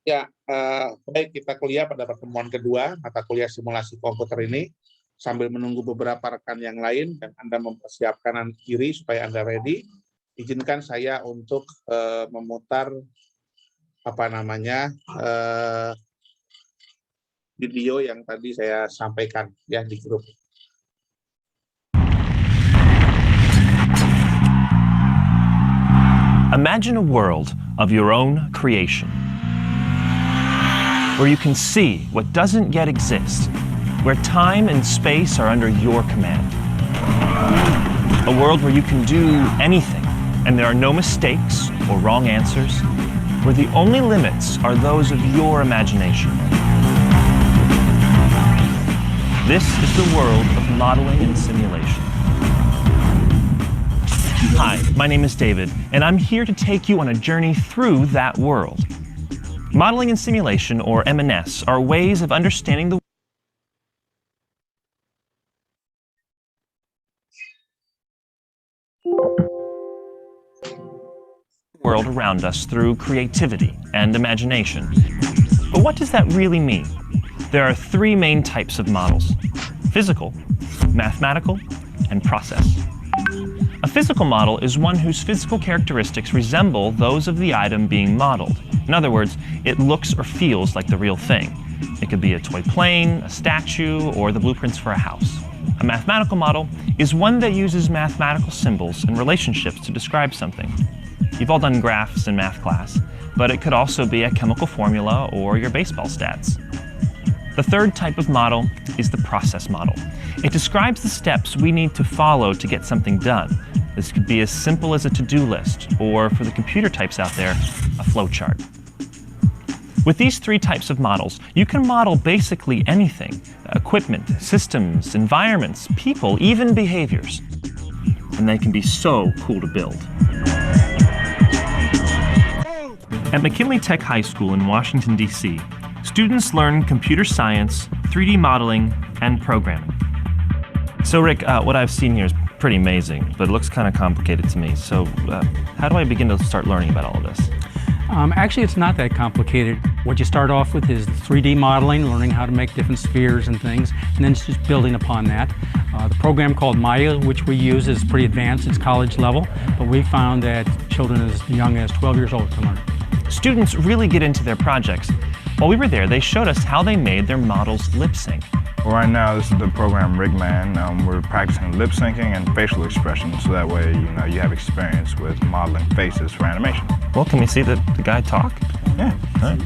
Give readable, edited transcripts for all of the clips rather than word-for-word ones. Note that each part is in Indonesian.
Ya, baik, kita kuliah pada pertemuan kedua mata kuliah simulasi komputer ini. Sambil menunggu beberapa rekan yang lain dan Anda mempersiapkan diri supaya Anda ready, izinkan saya untuk memutar video yang tadi saya sampaikan ya di grup. Imagine a world of your own creation, where you can see what doesn't yet exist, where time and space are under your command. A world where you can do anything, and there are no mistakes or wrong answers, where the only limits are those of your imagination. This is the world of modeling and simulation. Hi, my name is David, and I'm here to take you on a journey through that world. Modeling and simulation, or M&S, are ways of understanding the world around us through creativity and imagination. But what does that really mean? There are three main types of models: physical, mathematical, and process. A physical model is one whose physical characteristics resemble those of the item being modeled. In other words, it looks or feels like the real thing. It could be a toy plane, a statue, or the blueprints for a house. A mathematical model is one that uses mathematical symbols and relationships to describe something. You've all done graphs in math class, but it could also be a chemical formula or your baseball stats. The third type of model is the process model. It describes the steps we need to follow to get something done. This could be as simple as a to-do list, or for the computer types out there, a flowchart. With these three types of models, you can model basically anything: equipment, systems, environments, people, even behaviors. And they can be so cool to build. At McKinley Tech High School in Washington, D.C., students learn computer science, 3D modeling, and programming. So Rick, what I've seen here is pretty amazing, but it looks kind of complicated to me. So how do I begin to start learning about all of this? Actually, it's not that complicated. What you start off with is 3D modeling, learning how to make different spheres and things, and then it's just building upon that. The program called Maya, which we use, is pretty advanced. It's college level, but we found that children as young as 12 years old can learn. Students really get into their projects. While we were there, they showed us how they made their models lip sync. Well, right now, this is the program Rigman. We're practicing lip syncing and facial expressions, so that way, you have experience with modeling faces for animation. Well, can we see the guy talk? Yeah. All right.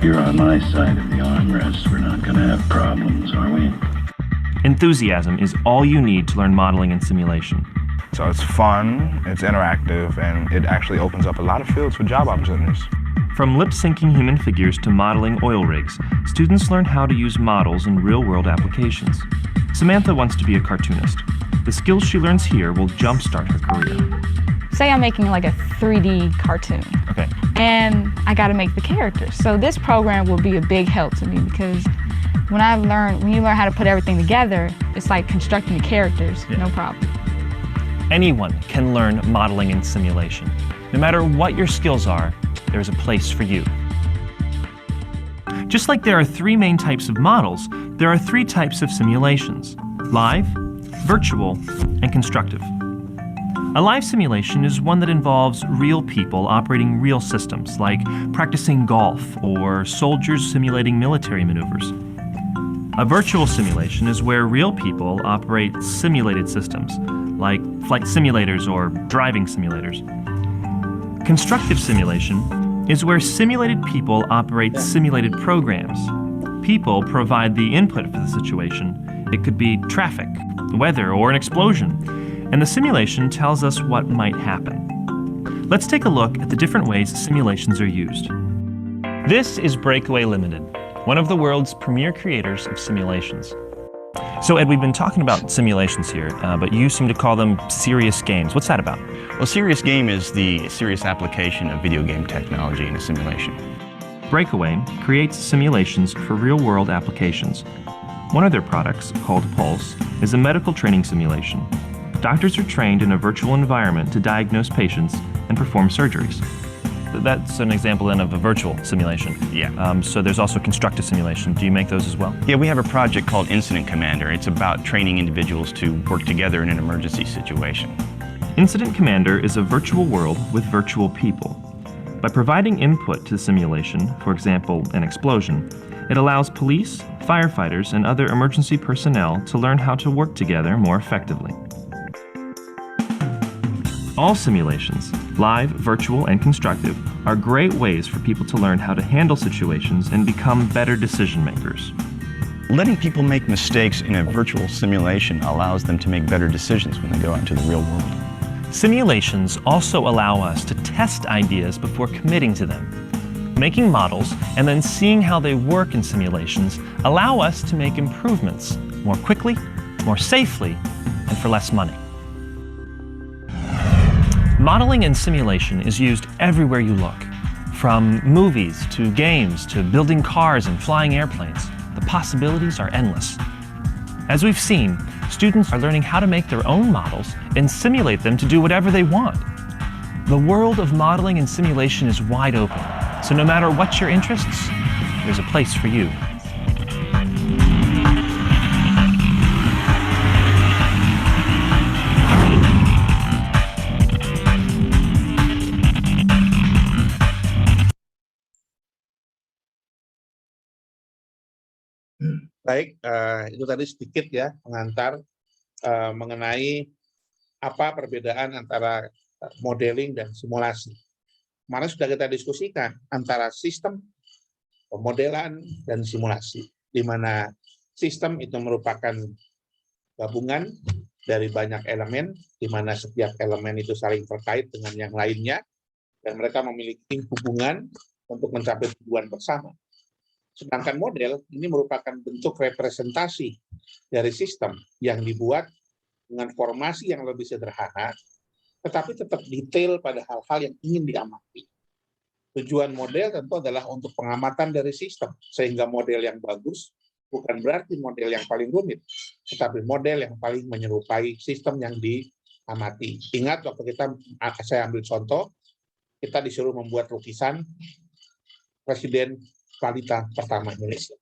You're on my side of the armrest. We're not going to have problems, are we? Enthusiasm is all you need to learn modeling and simulation. So it's fun, it's interactive, and it actually opens up a lot of fields for job opportunities. From lip-syncing human figures to modeling oil rigs, students learn how to use models in real-world applications. Samantha wants to be a cartoonist. The skills she learns here will jumpstart her career. Say I'm making like a 3D cartoon. Okay. And I got to make the characters. So this program will be a big help to me because when you learn how to put everything together, it's like constructing the characters, no problem. Anyone can learn modeling and simulation. No matter what your skills are, there's a place for you. Just like there are three main types of models, there are three types of simulations: live, virtual, and constructive. A live simulation is one that involves real people operating real systems, like practicing golf or soldiers simulating military maneuvers. A virtual simulation is where real people operate simulated systems, like flight simulators or driving simulators. Constructive simulation is where simulated people operate simulated programs. People provide the input for the situation. It could be traffic, weather, or an explosion, and the simulation tells us what might happen. Let's take a look at the different ways simulations are used. This is Breakaway Limited, one of the world's premier creators of simulations. So Ed, we've been talking about simulations here, but you seem to call them serious games. What's that about? Well, serious game is the serious application of video game technology in a simulation. Breakaway creates simulations for real-world applications. One of their products, called Pulse, is a medical training simulation. Doctors are trained in a virtual environment to diagnose patients and perform surgeries. That's an example then of a virtual simulation. Yeah. So there's also constructive simulation. Do you make those as well? Yeah, we have a project called Incident Commander. It's about training individuals to work together in an emergency situation. Incident Commander is a virtual world with virtual people. By providing input to the simulation, for example, an explosion, it allows police, firefighters, and other emergency personnel to learn how to work together more effectively. All simulations, live, virtual, and constructive, are great ways for people to learn how to handle situations and become better decision makers. Letting people make mistakes in a virtual simulation allows them to make better decisions when they go out into the real world. Simulations also allow us to test ideas before committing to them. Making models and then seeing how they work in simulations allow us to make improvements more quickly, more safely, and for less money. Modeling and simulation is used everywhere you look. From movies to games to building cars and flying airplanes, the possibilities are endless. As we've seen, students are learning how to make their own models and simulate them to do whatever they want. The world of modeling and simulation is wide open, so no matter what your interests, there's a place for you. Baik, itu tadi sedikit ya pengantar mengenai apa perbedaan antara modeling dan simulasi. Kemarin sudah kita diskusikan antara sistem, pemodelan, dan simulasi, di mana sistem itu merupakan gabungan dari banyak elemen, di mana setiap elemen itu saling terkait dengan yang lainnya, dan mereka memiliki hubungan untuk mencapai tujuan bersama. Sedangkan model ini merupakan bentuk representasi dari sistem yang dibuat dengan formasi yang lebih sederhana, tetapi tetap detail pada hal-hal yang ingin diamati. Tujuan model tentu adalah untuk pengamatan dari sistem, sehingga model yang bagus bukan berarti model yang paling rumit, tetapi model yang paling menyerupai sistem yang diamati. Ingat waktu saya ambil contoh, kita disuruh membuat lukisan Presiden wanita pertama Indonesia.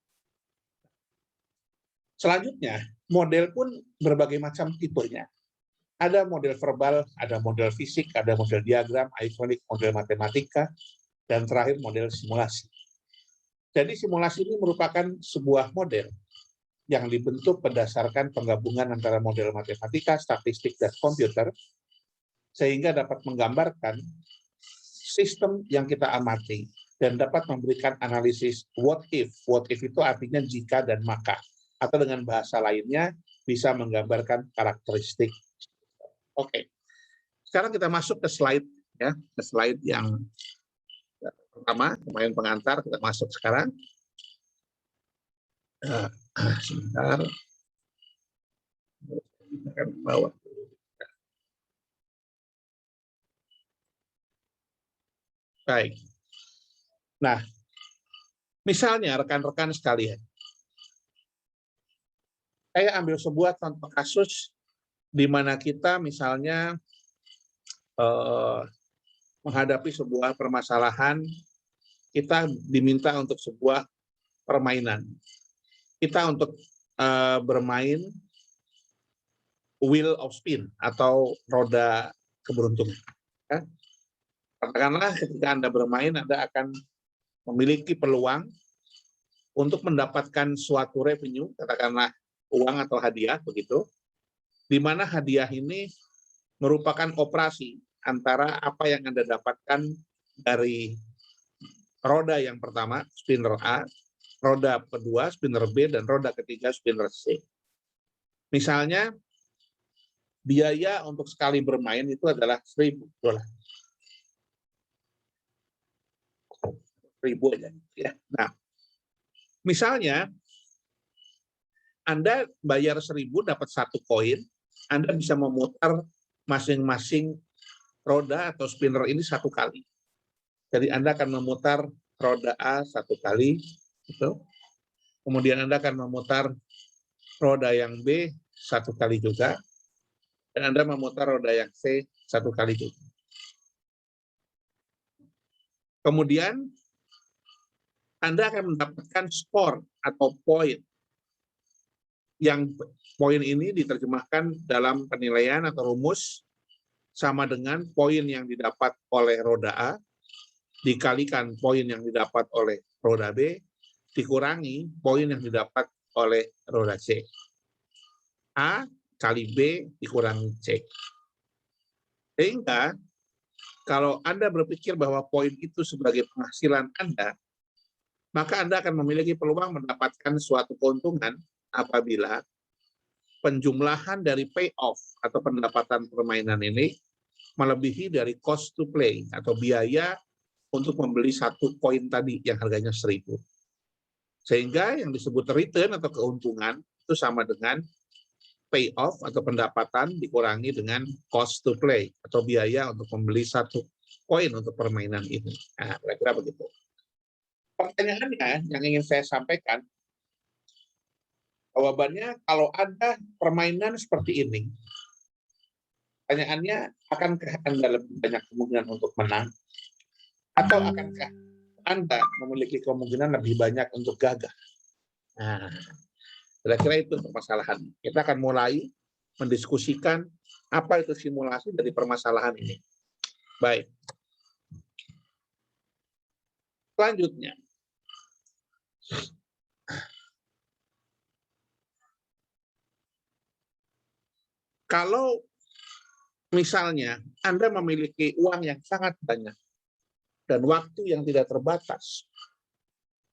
Selanjutnya, model pun berbagai macam tipenya. Ada model verbal, ada model fisik, ada model diagram, ikonik, model matematika, dan terakhir model simulasi. Jadi simulasi ini merupakan sebuah model yang dibentuk berdasarkan penggabungan antara model matematika, statistik, dan komputer, sehingga dapat menggambarkan sistem yang kita amati dan dapat memberikan analisis what if. What if itu artinya jika dan maka. Atau dengan bahasa lainnya, bisa menggambarkan karakteristik. Oke. Sekarang kita masuk ke slide, ya, ke slide yang pertama, lumayan pengantar, kita masuk sekarang. Sebentar. Kita akan bawa. Baik. Nah, misalnya rekan-rekan sekalian, saya ambil sebuah contoh kasus di mana kita misalnya menghadapi sebuah permasalahan, kita diminta untuk sebuah permainan. Kita untuk bermain wheel of spin atau roda keberuntungan. Ya. Katakanlah ketika Anda bermain, Anda akan memiliki peluang untuk mendapatkan suatu revenue, katakanlah uang atau hadiah, begitu, di mana hadiah ini merupakan operasi antara apa yang Anda dapatkan dari roda yang pertama, spinner A, roda kedua, spinner B, dan roda ketiga, spinner C. Misalnya, biaya untuk sekali bermain itu adalah $1.000. Ribu aja, ya. Nah, misalnya Anda bayar 1.000 dapat 1 koin, Anda bisa memutar masing-masing roda atau spinner ini 1 kali. Jadi Anda akan memutar roda A 1 kali, gitu. Kemudian Anda akan memutar roda yang B 1 kali juga, dan Anda memutar roda yang C 1 kali juga. Kemudian Anda akan mendapatkan skor atau poin. Yang poin ini diterjemahkan dalam penilaian atau rumus sama dengan poin yang didapat oleh roda A dikalikan poin yang didapat oleh roda B dikurangi poin yang didapat oleh roda C. A kali B dikurangi C. Sehingga kalau Anda berpikir bahwa poin itu sebagai penghasilan Anda, maka Anda akan memiliki peluang mendapatkan suatu keuntungan apabila penjumlahan dari payoff atau pendapatan permainan ini melebihi dari cost to play atau biaya untuk membeli satu koin tadi yang harganya 1.000. Sehingga yang disebut return atau keuntungan itu sama dengan payoff atau pendapatan dikurangi dengan cost to play atau biaya untuk membeli satu koin untuk permainan ini. Nah, kira-kira begitu. Pertanyaannya yang ingin saya sampaikan, jawabannya kalau ada permainan seperti ini, pertanyaannya, akankah Anda lebih banyak kemungkinan untuk menang? Atau akankah Anda memiliki kemungkinan lebih banyak untuk gagal? Nah, kira-kira itu permasalahan. Kita akan mulai mendiskusikan apa itu simulasi dari permasalahan ini. Baik. Selanjutnya, kalau misalnya Anda memiliki uang yang sangat banyak dan waktu yang tidak terbatas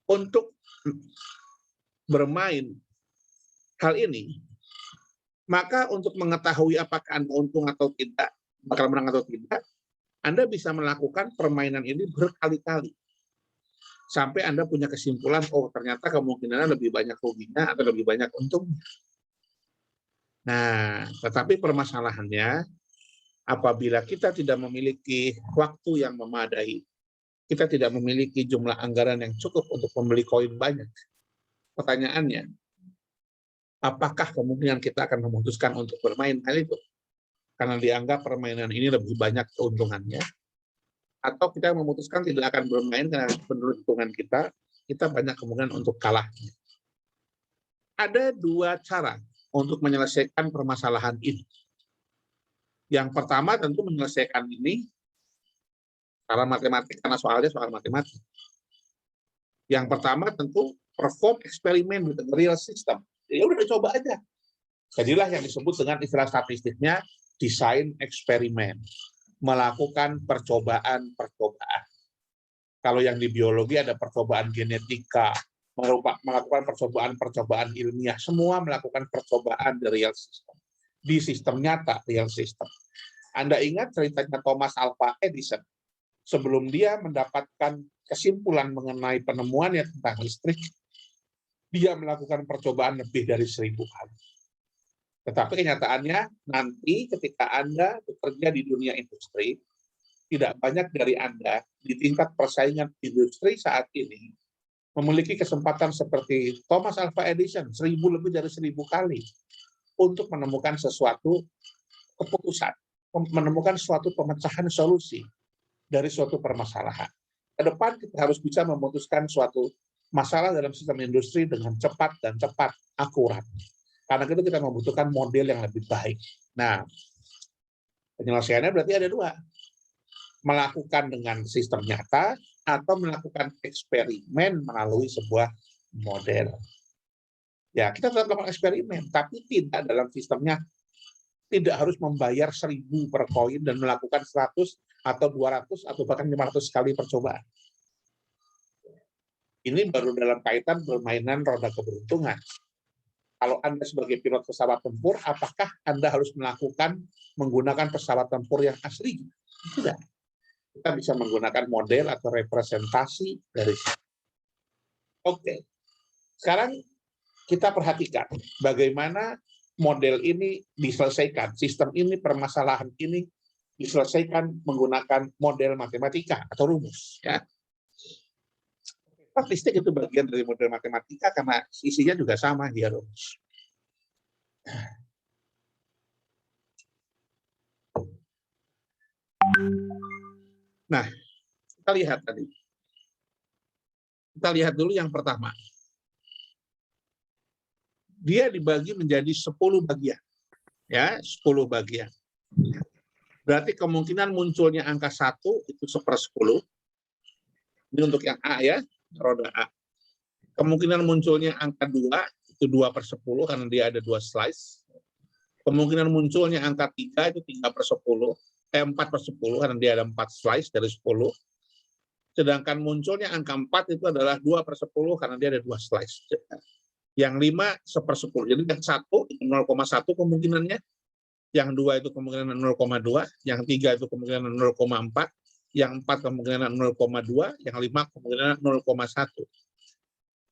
untuk bermain hal ini, maka untuk mengetahui apakah Anda untung atau tidak, bakal menang atau tidak, Anda bisa melakukan permainan ini berkali-kali. Sampai Anda punya kesimpulan, oh ternyata kemungkinannya lebih banyak ruginya atau lebih banyak untungnya. Nah, tetapi permasalahannya, apabila kita tidak memiliki waktu yang memadai, kita tidak memiliki jumlah anggaran yang cukup untuk membeli koin banyak. Pertanyaannya, apakah kemungkinan kita akan memutuskan untuk bermain hal itu? Karena dianggap permainan ini lebih banyak keuntungannya, atau kita memutuskan tidak akan bermain karena menurut hitungan kita banyak kemungkinan untuk kalah. Ada dua cara untuk menyelesaikan permasalahan ini. Yang pertama tentu menyelesaikan ini secara matematik, karena soalnya soal matematik. Yang pertama tentu perform eksperimen with the real system. Ya udah coba aja. Jadilah yang disebut dengan istilah statistiknya desain eksperimen. Melakukan percobaan-percobaan. Kalau yang di biologi ada percobaan genetika, melakukan percobaan-percobaan ilmiah, semua melakukan percobaan di real system. Di sistem nyata, real system. Anda ingat ceritanya Thomas Alva Edison? Sebelum dia mendapatkan kesimpulan mengenai penemuannya tentang listrik, dia melakukan percobaan lebih dari 1.000 kali. Tetapi kenyataannya nanti ketika Anda bekerja di dunia industri, tidak banyak dari Anda di tingkat persaingan industri saat ini memiliki kesempatan seperti Thomas Alva Edison, lebih dari 1.000 kali untuk menemukan sesuatu keputusan, menemukan suatu pemecahan solusi dari suatu permasalahan. Ke depan kita harus bisa memutuskan suatu masalah dalam sistem industri dengan cepat dan akurat. Karena itu kita membutuhkan model yang lebih baik. Nah, penyelesaiannya berarti ada dua. Melakukan dengan sistem nyata atau melakukan eksperimen melalui sebuah model. Ya, kita tetap melakukan eksperimen, tapi tidak dalam sistemnya. Tidak harus membayar 1.000 per koin dan melakukan 100 atau 200 atau bahkan 500 kali percobaan. Ini baru dalam kaitan permainan roda keberuntungan. Kalau Anda sebagai pilot pesawat tempur, apakah Anda harus menggunakan pesawat tempur yang asli? Tidak. Kita bisa menggunakan model atau representasi dari situ. Oke. Sekarang kita perhatikan bagaimana model ini diselesaikan, sistem ini, permasalahan ini diselesaikan menggunakan model matematika atau rumus. Ya. Statistik itu bagian dari model matematika karena isinya juga sama, dia rumus. Nah, Kita lihat tadi. Kita lihat dulu yang pertama. Dia dibagi menjadi 10 bagian. Ya, 10 bagian. Berarti kemungkinan munculnya angka 1 itu 1/10. Ini untuk yang A ya, roda A. Kemungkinan munculnya angka 2 itu 2/10 karena dia ada 2 slice. Kemungkinan munculnya angka 3 itu 3/10, 4/10 karena dia ada 4 slice dari 10. Sedangkan munculnya angka 4 itu adalah 2/10 karena dia ada 2 slice. Yang 5 1/10. Jadi yang 1 itu 0,1 kemungkinannya, yang 2 itu kemungkinan 0,2, yang 3 itu kemungkinan 0,4, yang 4 kemungkinan 0,2, yang 5 kemungkinan 0,1.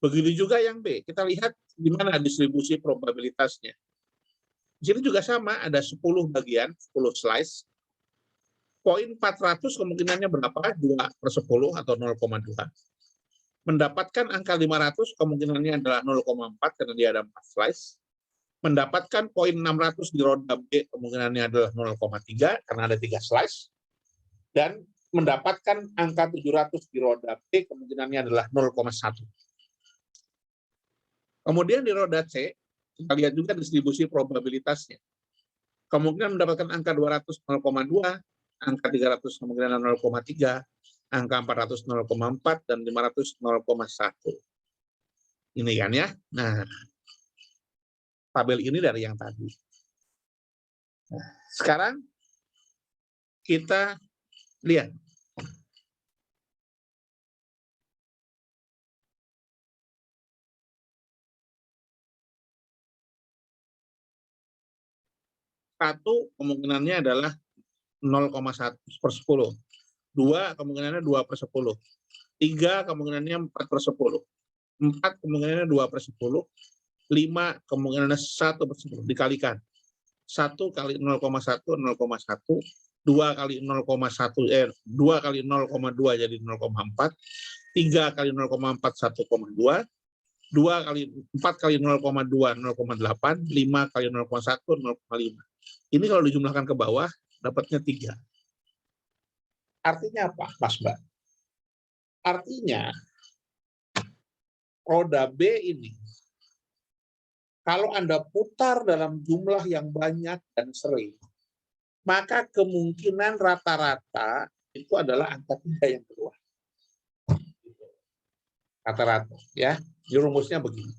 Begitu juga yang B. Kita lihat di mana distribusi probabilitasnya. Di sini juga sama, ada 10 bagian, 10 slice. Poin 400 kemungkinannya berapa? 2/10 atau 0,2. Mendapatkan angka 500 kemungkinannya adalah 0,4 karena dia ada 4 slice. Mendapatkan poin 600 di roda B kemungkinannya adalah 0,3 karena ada 3 slice. Dan mendapatkan angka 700 di roda B kemungkinannya adalah 0,1. Kemudian di roda C, kita lihat juga distribusi probabilitasnya. Kemungkinan mendapatkan angka 200 0,2, angka 300 kemungkinan 0,3, angka 400 0,4, dan 500 0,1. Ini kan ya. Nah, tabel ini dari yang tadi. Nah, sekarang kita lihat. Satu kemungkinannya adalah 0,1/10. 2 kemungkinannya 2/10. 3 kemungkinannya 4/10. 4 kemungkinannya 2/10. 5 kemungkinannya 1/10. Dikalikan. 1 kali 0,1, 0,1. 2 kali 0,1, 2 kali 0,2 jadi 0,4. 3 kali 0,4, 1,2. 4 kali 0,2, 0,8. 5 kali 0,1, 0,5. Ini kalau dijumlahkan ke bawah, dapatnya 3. Artinya apa, Mas Mbak? Artinya, roda B ini, kalau Anda putar dalam jumlah yang banyak dan sering, maka kemungkinan rata-rata itu adalah angka 3 yang keluar. Rata-rata, ya. Jadi rumusnya begini.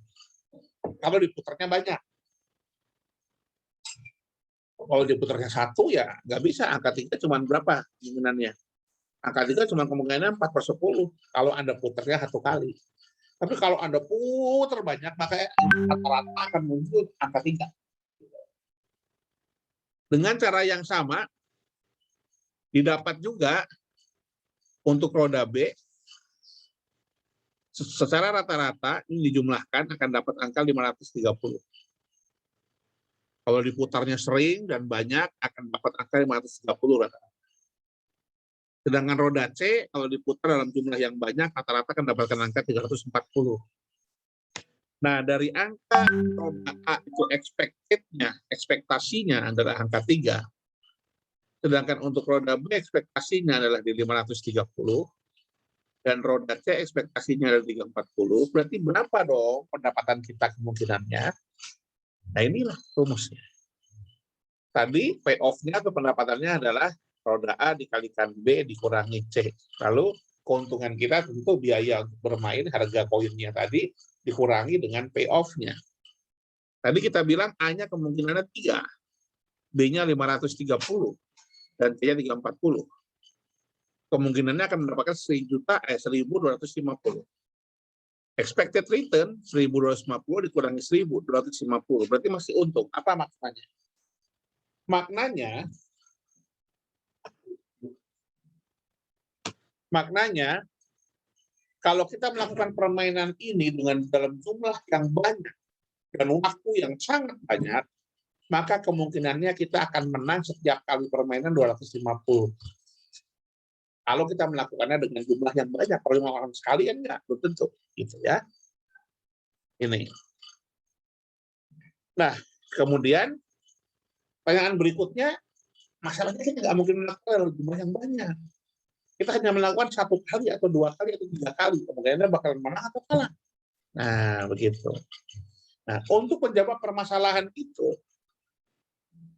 Kalau diputarnya banyak. Kalau diputarnya 1 ya nggak bisa. Angka 3 cuma berapa kemungkinannya? Angka 3 cuma kemungkinan 4/10 kalau Anda putarnya 1 kali. Tapi kalau Anda putar banyak, maka rata-rata akan muncul angka 3. Dengan cara yang sama, didapat juga untuk roda B, secara rata-rata ini dijumlahkan akan dapat angka 530. Kalau diputarnya sering dan banyak akan dapat angka 530 rata-rata. Sedangkan roda C kalau diputar dalam jumlah yang banyak rata-rata akan dapatkan angka 340. Nah, dari angka roda A itu ekspektasinya adalah angka 3. Sedangkan untuk roda B ekspektasinya adalah di 530 dan roda C ekspektasinya adalah 340. Berarti berapa dong pendapatan kita kemungkinannya? Nah, inilah rumusnya. Tadi payoff-nya atau pendapatannya adalah roda A dikalikan B dikurangi C. Lalu keuntungan kita tentu biaya untuk bermain, harga koinnya tadi dikurangi dengan payoff-nya. Tadi kita bilang A-nya kemungkinannya 3, B-nya 530, dan C-nya 340. Kemungkinannya akan mendapatkan 1.250. Expected return 1.250 dikurangi 1.250, berarti masih untung. Apa maknanya? Maknanya kalau kita melakukan permainan ini dengan dalam jumlah yang banyak dan waktu yang sangat banyak, maka kemungkinannya kita akan menang setiap kali permainan 250. Kalau kita melakukannya dengan jumlah yang banyak, kalau 5 orang sekali kan enggak, belum tentu, gitu ya. Ini. Nah, kemudian pertanyaan berikutnya, masalahnya kita nggak mungkin melakukan jumlah yang banyak. Kita hanya melakukan 1 kali atau 2 kali atau 3 kali, kemungkinan bakalan menang atau kalah. Nah, begitu. Nah, untuk menjawab permasalahan itu,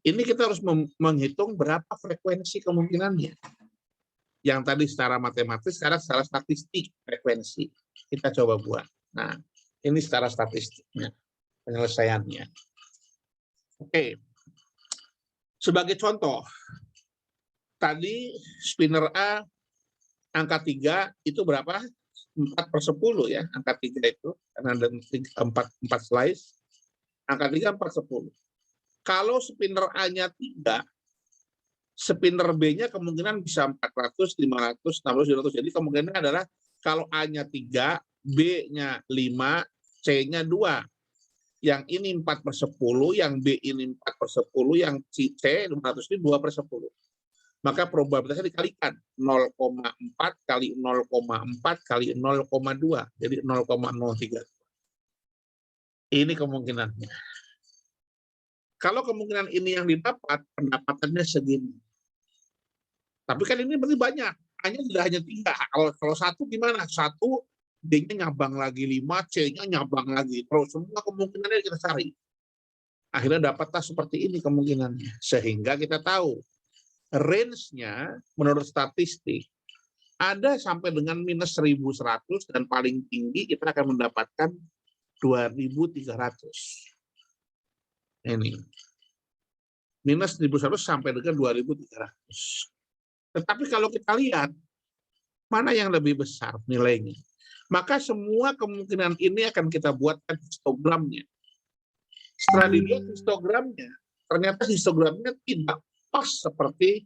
ini kita harus menghitung berapa frekuensi kemungkinannya. Yang tadi secara matematis, sekarang secara statistik frekuensi. Kita coba buat. Nah, ini secara statistiknya, penyelesaiannya. Oke. Sebagai contoh, tadi spinner A angka 3 itu berapa? 4/10 ya, angka 3 itu. Karena ada 4 slice. Angka 3 4/10. Kalau spinner A-nya 3, spinner B-nya kemungkinan bisa 400, 500, 600, 700. Jadi kemungkinan adalah kalau A-nya 3, B-nya 5, C-nya 2. Yang ini 4/10, yang B ini 4/10, yang C 500 ini 2/10. Maka probabilitasnya dikalikan 0,4 kali 0,4 kali 0,2. Jadi 0,03. Ini kemungkinannya. Kalau kemungkinan ini yang didapat, pendapatannya segini. Tapi kan ini berarti banyak. Hanya tidak hanya 3. Kalau 1 gimana? 1 D-nya nyabang lagi 5, C-nya nyabang lagi. Terus semua kemungkinannya kita cari. Akhirnya dapatlah seperti ini kemungkinannya. Sehingga kita tahu range-nya menurut statistik ada sampai dengan minus 1.100 dan paling tinggi kita akan mendapatkan 2.300. Ini. Minus 1.100 sampai dengan 2.300. Tetapi kalau kita lihat mana yang lebih besar nilainya, maka semua kemungkinan ini akan kita buatkan histogramnya. Setelah dilihat histogramnya, ternyata histogramnya tidak pas seperti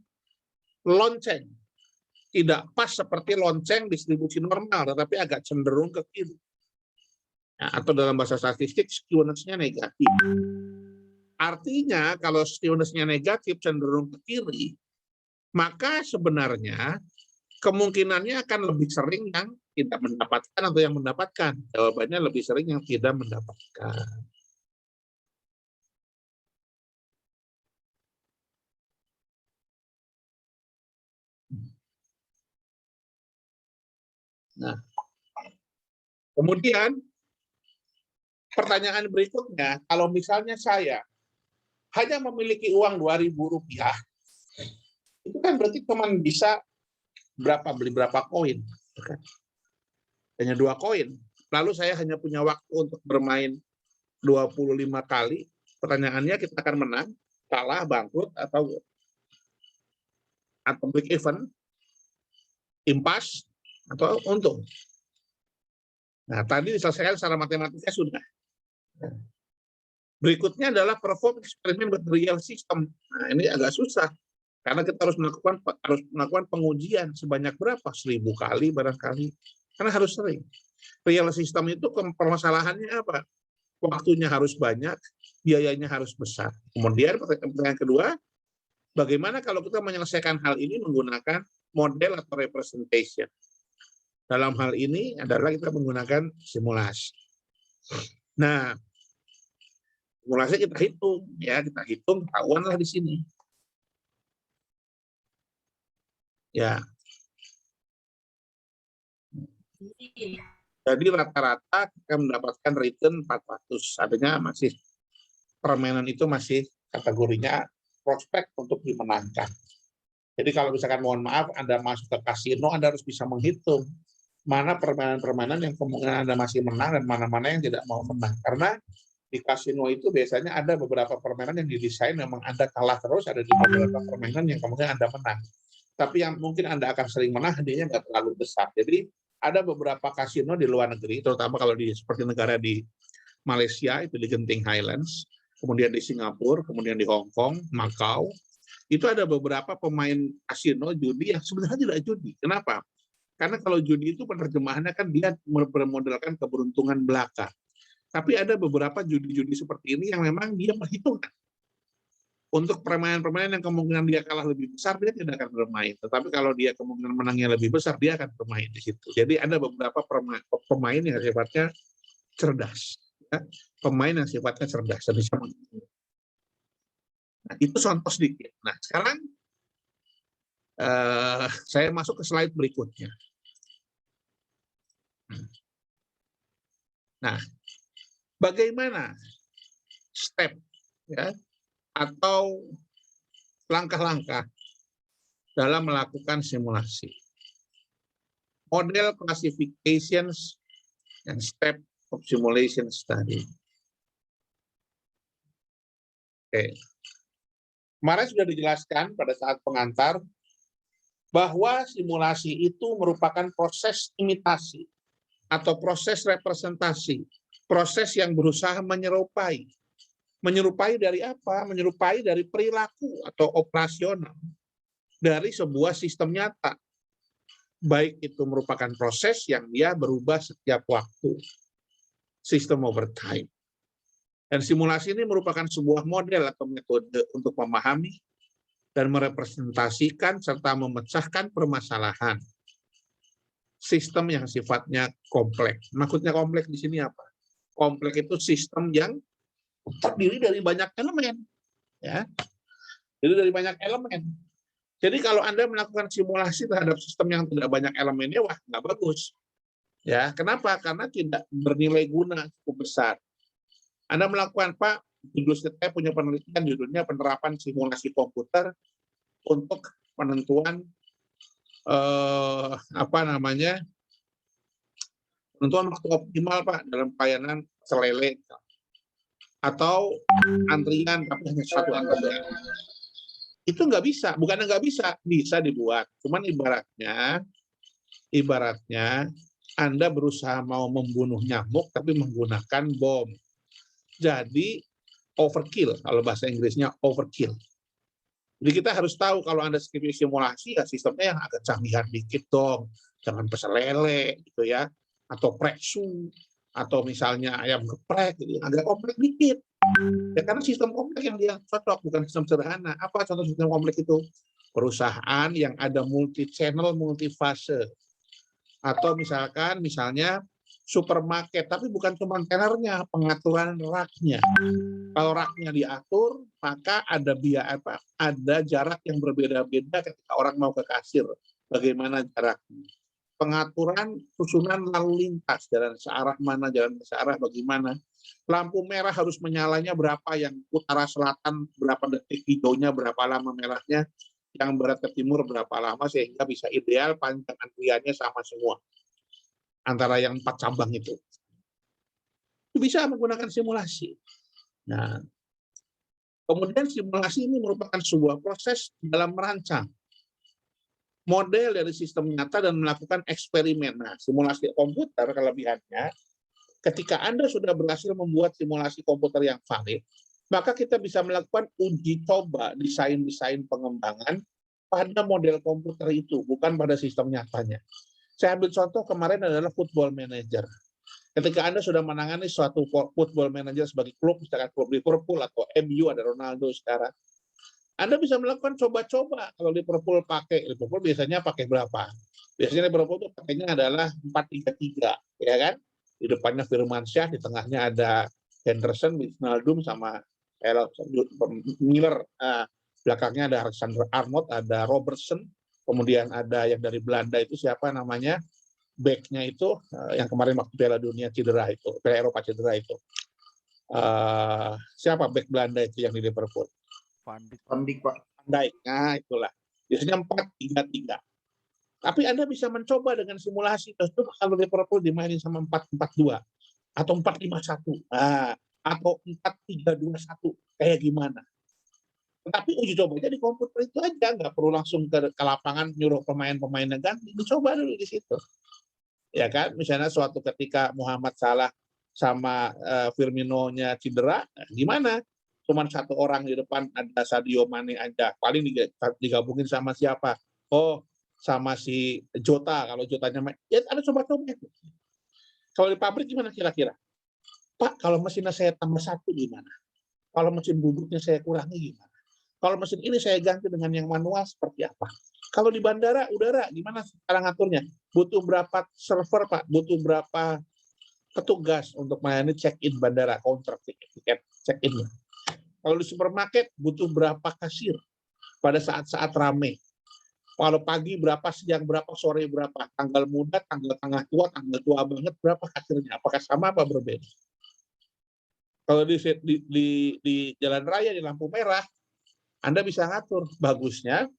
lonceng. Tidak pas seperti lonceng distribusi normal, tetapi agak cenderung ke kiri. Nah, atau dalam bahasa statistik, skewness-nya negatif. Artinya, kalau skewness-nya negatif cenderung ke kiri, maka sebenarnya kemungkinannya akan lebih sering yang tidak mendapatkan atau yang mendapatkan. Jawabannya lebih sering yang tidak mendapatkan. Nah, kemudian pertanyaan berikutnya, kalau misalnya saya hanya memiliki uang Rp2.000, itu kan berarti cuma bisa beli berapa koin. Hanya 2 koin. Lalu saya hanya punya waktu untuk bermain 25 kali. Pertanyaannya kita akan menang, kalah, bangkrut, atau break even, impas, atau untung. Nah, tadi diselesaikan secara matematika sudah. Berikutnya adalah perform eksperimen with real system. Nah, ini agak susah. Karena kita harus melakukan pengujian sebanyak berapa? 1.000 kali barangkali. Karena harus sering. Real system itu permasalahannya apa? Waktunya harus banyak, biayanya harus besar. Kemudian pertanyaan kedua, bagaimana kalau kita menyelesaikan hal ini menggunakan model atau representation? Dalam hal ini adalah kita menggunakan simulasi. Nah, simulasi kita hitung, ya kita hitung ketahuanlah di sini. Ya. Jadi rata-rata kita mendapatkan return 400. Artinya masih permainan itu masih kategorinya prospek untuk dimenangkan. Jadi kalau misalkan mohon maaf Anda masuk ke kasino, Anda harus bisa menghitung mana permainan-permainan yang kemungkinan Anda masih menang dan mana-mana yang tidak mau menang. Karena di kasino itu biasanya ada beberapa permainan yang didesain memang Anda kalah terus, ada di beberapa permainan yang kemungkinan Anda menang. Tapi yang mungkin Anda akan sering menang, hadiahnya nggak terlalu besar. Jadi ada beberapa kasino di luar negeri, terutama kalau seperti negara di Malaysia, itu di Genting Highlands, kemudian di Singapura, kemudian di Hong Kong, Macau, itu ada beberapa pemain kasino judi yang sebenarnya tidak judi. Kenapa? Karena kalau judi itu penerjemahannya kan dia bermodalkan keberuntungan belaka. Tapi ada beberapa judi-judi seperti ini yang memang dia perhitungkan. Untuk permainan-permainan yang kemungkinan dia kalah lebih besar, dia tidak akan bermain. Tetapi kalau dia kemungkinan menangnya lebih besar, dia akan bermain di situ. Jadi ada beberapa pemain yang sifatnya cerdas. Ya. Pemain yang sifatnya cerdas. Bisa menghitung. Nah, itu contoh sedikit. Nah, sekarang Saya masuk ke slide berikutnya. Nah, bagaimana step ya atau langkah-langkah dalam melakukan simulasi? Model classifications and step of simulation study. Oke. Kemarin sudah dijelaskan pada saat pengantar bahwa simulasi itu merupakan proses imitasi atau proses representasi, proses yang berusaha menyerupai. Menyerupai dari apa? Menyerupai dari perilaku atau operasional dari sebuah sistem nyata. Baik itu merupakan proses yang dia berubah setiap waktu. Sistem over time. Dan simulasi ini merupakan sebuah model atau metode untuk memahami dan merepresentasikan serta memecahkan permasalahan sistem yang sifatnya kompleks. Maksudnya kompleks di sini apa? Kompleks itu sistem yang terdiri dari banyak elemen, ya. Jadi dari banyak elemen. Jadi kalau Anda melakukan simulasi terhadap sistem yang tidak banyak elemennya, wah nggak bagus. Ya, kenapa? Karena tidak bernilai guna cukup besar. Anda melakukan, Pak, judul saya punya penelitian judulnya penerapan simulasi komputer untuk penentuan penentuan waktu optimal, Pak, dalam pelayanan selele atau antrian tapi hanya satu antrian. Itu nggak bisa, bukannya nggak bisa dibuat. Cuman ibaratnya Anda berusaha mau membunuh nyamuk tapi menggunakan bom. Jadi overkill, kalau bahasa Inggrisnya overkill. Jadi kita harus tahu kalau Anda simulasi ya sistemnya yang agak canggihan dikit dong. Jangan pecel lele gitu ya, atau preksu, atau misalnya ayam geprek gitu, agak kompleks dikit. Ya karena sistem kompleks yang dia cocok, bukan sistem sederhana. Apa contoh sistem kompleks itu? Perusahaan yang ada multi channel, multi fase. Atau misalnya supermarket, tapi bukan cuma tellernya, pengaturan raknya. Kalau raknya diatur, maka ada ada jarak yang berbeda-beda ketika orang mau ke kasir. Bagaimana jaraknya? Pengaturan susunan lalu lintas, jalan searah mana, jalan searah bagaimana. Lampu merah harus menyalanya berapa, yang utara selatan berapa detik, hijaunya berapa lama merahnya, yang barat ke timur berapa lama, sehingga bisa ideal panjang antriannya sama semua. Antara yang 4 cabang itu bisa menggunakan simulasi. Nah, kemudian simulasi ini merupakan sebuah proses dalam merancang model dari sistem nyata dan melakukan eksperimen. Nah, simulasi komputer kelebihannya, ketika Anda sudah berhasil membuat simulasi komputer yang valid, maka kita bisa melakukan uji coba desain-desain pengembangan pada model komputer itu, bukan pada sistem nyatanya. Saya ambil contoh kemarin adalah Football Manager. Ketika Anda sudah menangani suatu Football Manager sebagai klub, misalkan klub Liverpool atau MU, ada Ronaldo sekarang, Anda bisa melakukan coba-coba. Kalau Liverpool biasanya pakai berapa? Biasanya Liverpool itu pakainya adalah 4-3-3, ya kan? Di depannya Firmansyah, di tengahnya ada Henderson, Wijnaldum, sama Miller. Belakangnya ada Alexander Arnold, ada Robertson. Kemudian ada yang dari Belanda itu siapa namanya, back-nya itu yang kemarin waktu Piala Dunia cedera itu, Piala Eropa cedera itu. Siapa back Belanda itu yang di Liverpool? Van Dijk. Nah, itulah. Biasanya 4-3-3. Tapi Anda bisa mencoba dengan simulasi. Itu kalau Liverpool dimainin sama 4-4-2 atau 4-5-1. Atau 4-3-2-1. Kayak gimana? Tetapi uji cobanya di komputer itu aja, nggak perlu langsung ke lapangan nyuruh pemain-pemainnya ganti, dicoba dulu di situ. Ya kan, misalnya suatu ketika Muhammad Salah sama Firmino-nya cedera, gimana? Cuman satu orang di depan, ada Sadio Mane aja, paling digabungin sama siapa? Oh, sama si Jota, kalau Jotanya main, ya ada coba-coba. Kalau di pabrik gimana kira-kira? Pak, kalau mesinnya saya tambah 1 gimana? Kalau mesin bubuknya saya kurangi gimana? Kalau mesin ini saya ganti dengan yang manual seperti apa? Kalau di bandara udara gimana cara ngaturnya? Butuh berapa server, Pak? Butuh berapa petugas untuk melayani check-in bandara, counter tiket check-in? Kalau di supermarket butuh berapa kasir pada saat-saat ramai? Kalau pagi berapa, siang berapa, sore berapa, tanggal muda, tanggal tengah tua, tanggal tua banget berapa hasilnya? Apakah sama apa berbeda? Kalau di jalan raya di lampu merah, Anda bisa ngatur. Bagusnya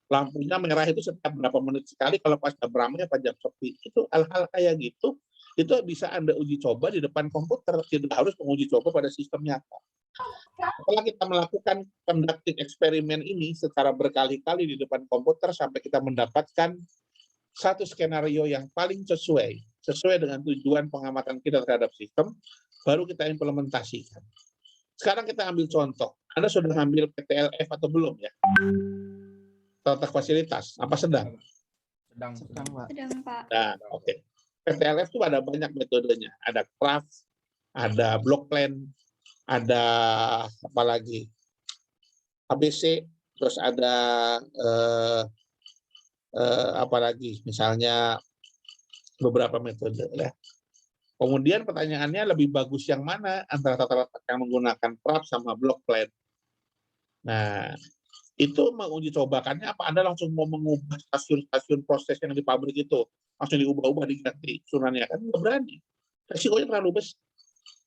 lampunya merah itu setiap berapa menit sekali, kalau pas jam ramai apa jam sepi. Itu hal-hal kayak gitu, itu bisa Anda uji coba di depan komputer, tidak harus menguji coba pada sistem nyata. Setelah kita melakukan conducting eksperimen ini secara berkali-kali di depan komputer sampai kita mendapatkan satu skenario yang paling sesuai dengan tujuan pengamatan kita terhadap sistem, baru kita implementasikan. Sekarang kita ambil contoh. Anda sudah ngambil PTLF atau belum ya? Tata fasilitas, apa sedang? Sedang, Pak. Pak. Nah, oke. PTLF itu ada banyak metodenya. Ada craft, ada block plan, ada apa lagi? ABC, terus ada apa lagi? Misalnya beberapa metode ya. Kemudian pertanyaannya lebih bagus yang mana antara tata letak yang menggunakan craft sama block plan? Nah, itu menguji cobakannya apa Anda langsung mau mengubah stasiun-stasiun proses yang di pabrik itu langsung diubah-ubah diganti sunannya, kan nggak berani, resikonya terlalu besar.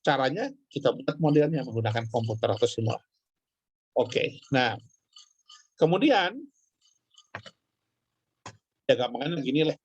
Caranya kita buat modelnya menggunakan komputer atau simulasi. Oke, nah kemudian ya gampangnya gini lah,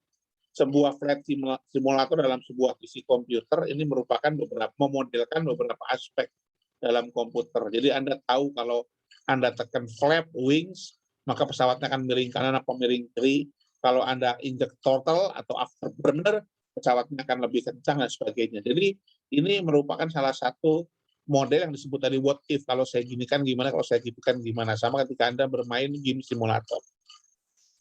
sebuah flight simulator dalam sebuah PC komputer ini merupakan memodelkan beberapa aspek dalam komputer. Jadi Anda tahu kalau Anda tekan flap wings, maka pesawatnya akan miring kanan atau miring kiri. Kalau Anda injek throttle atau afterburner, pesawatnya akan lebih kencang dan sebagainya. Jadi ini merupakan salah satu model yang disebut tadi what if. Kalau saya ginikan gimana, kalau saya gitukan gimana. Sama ketika Anda bermain game simulator.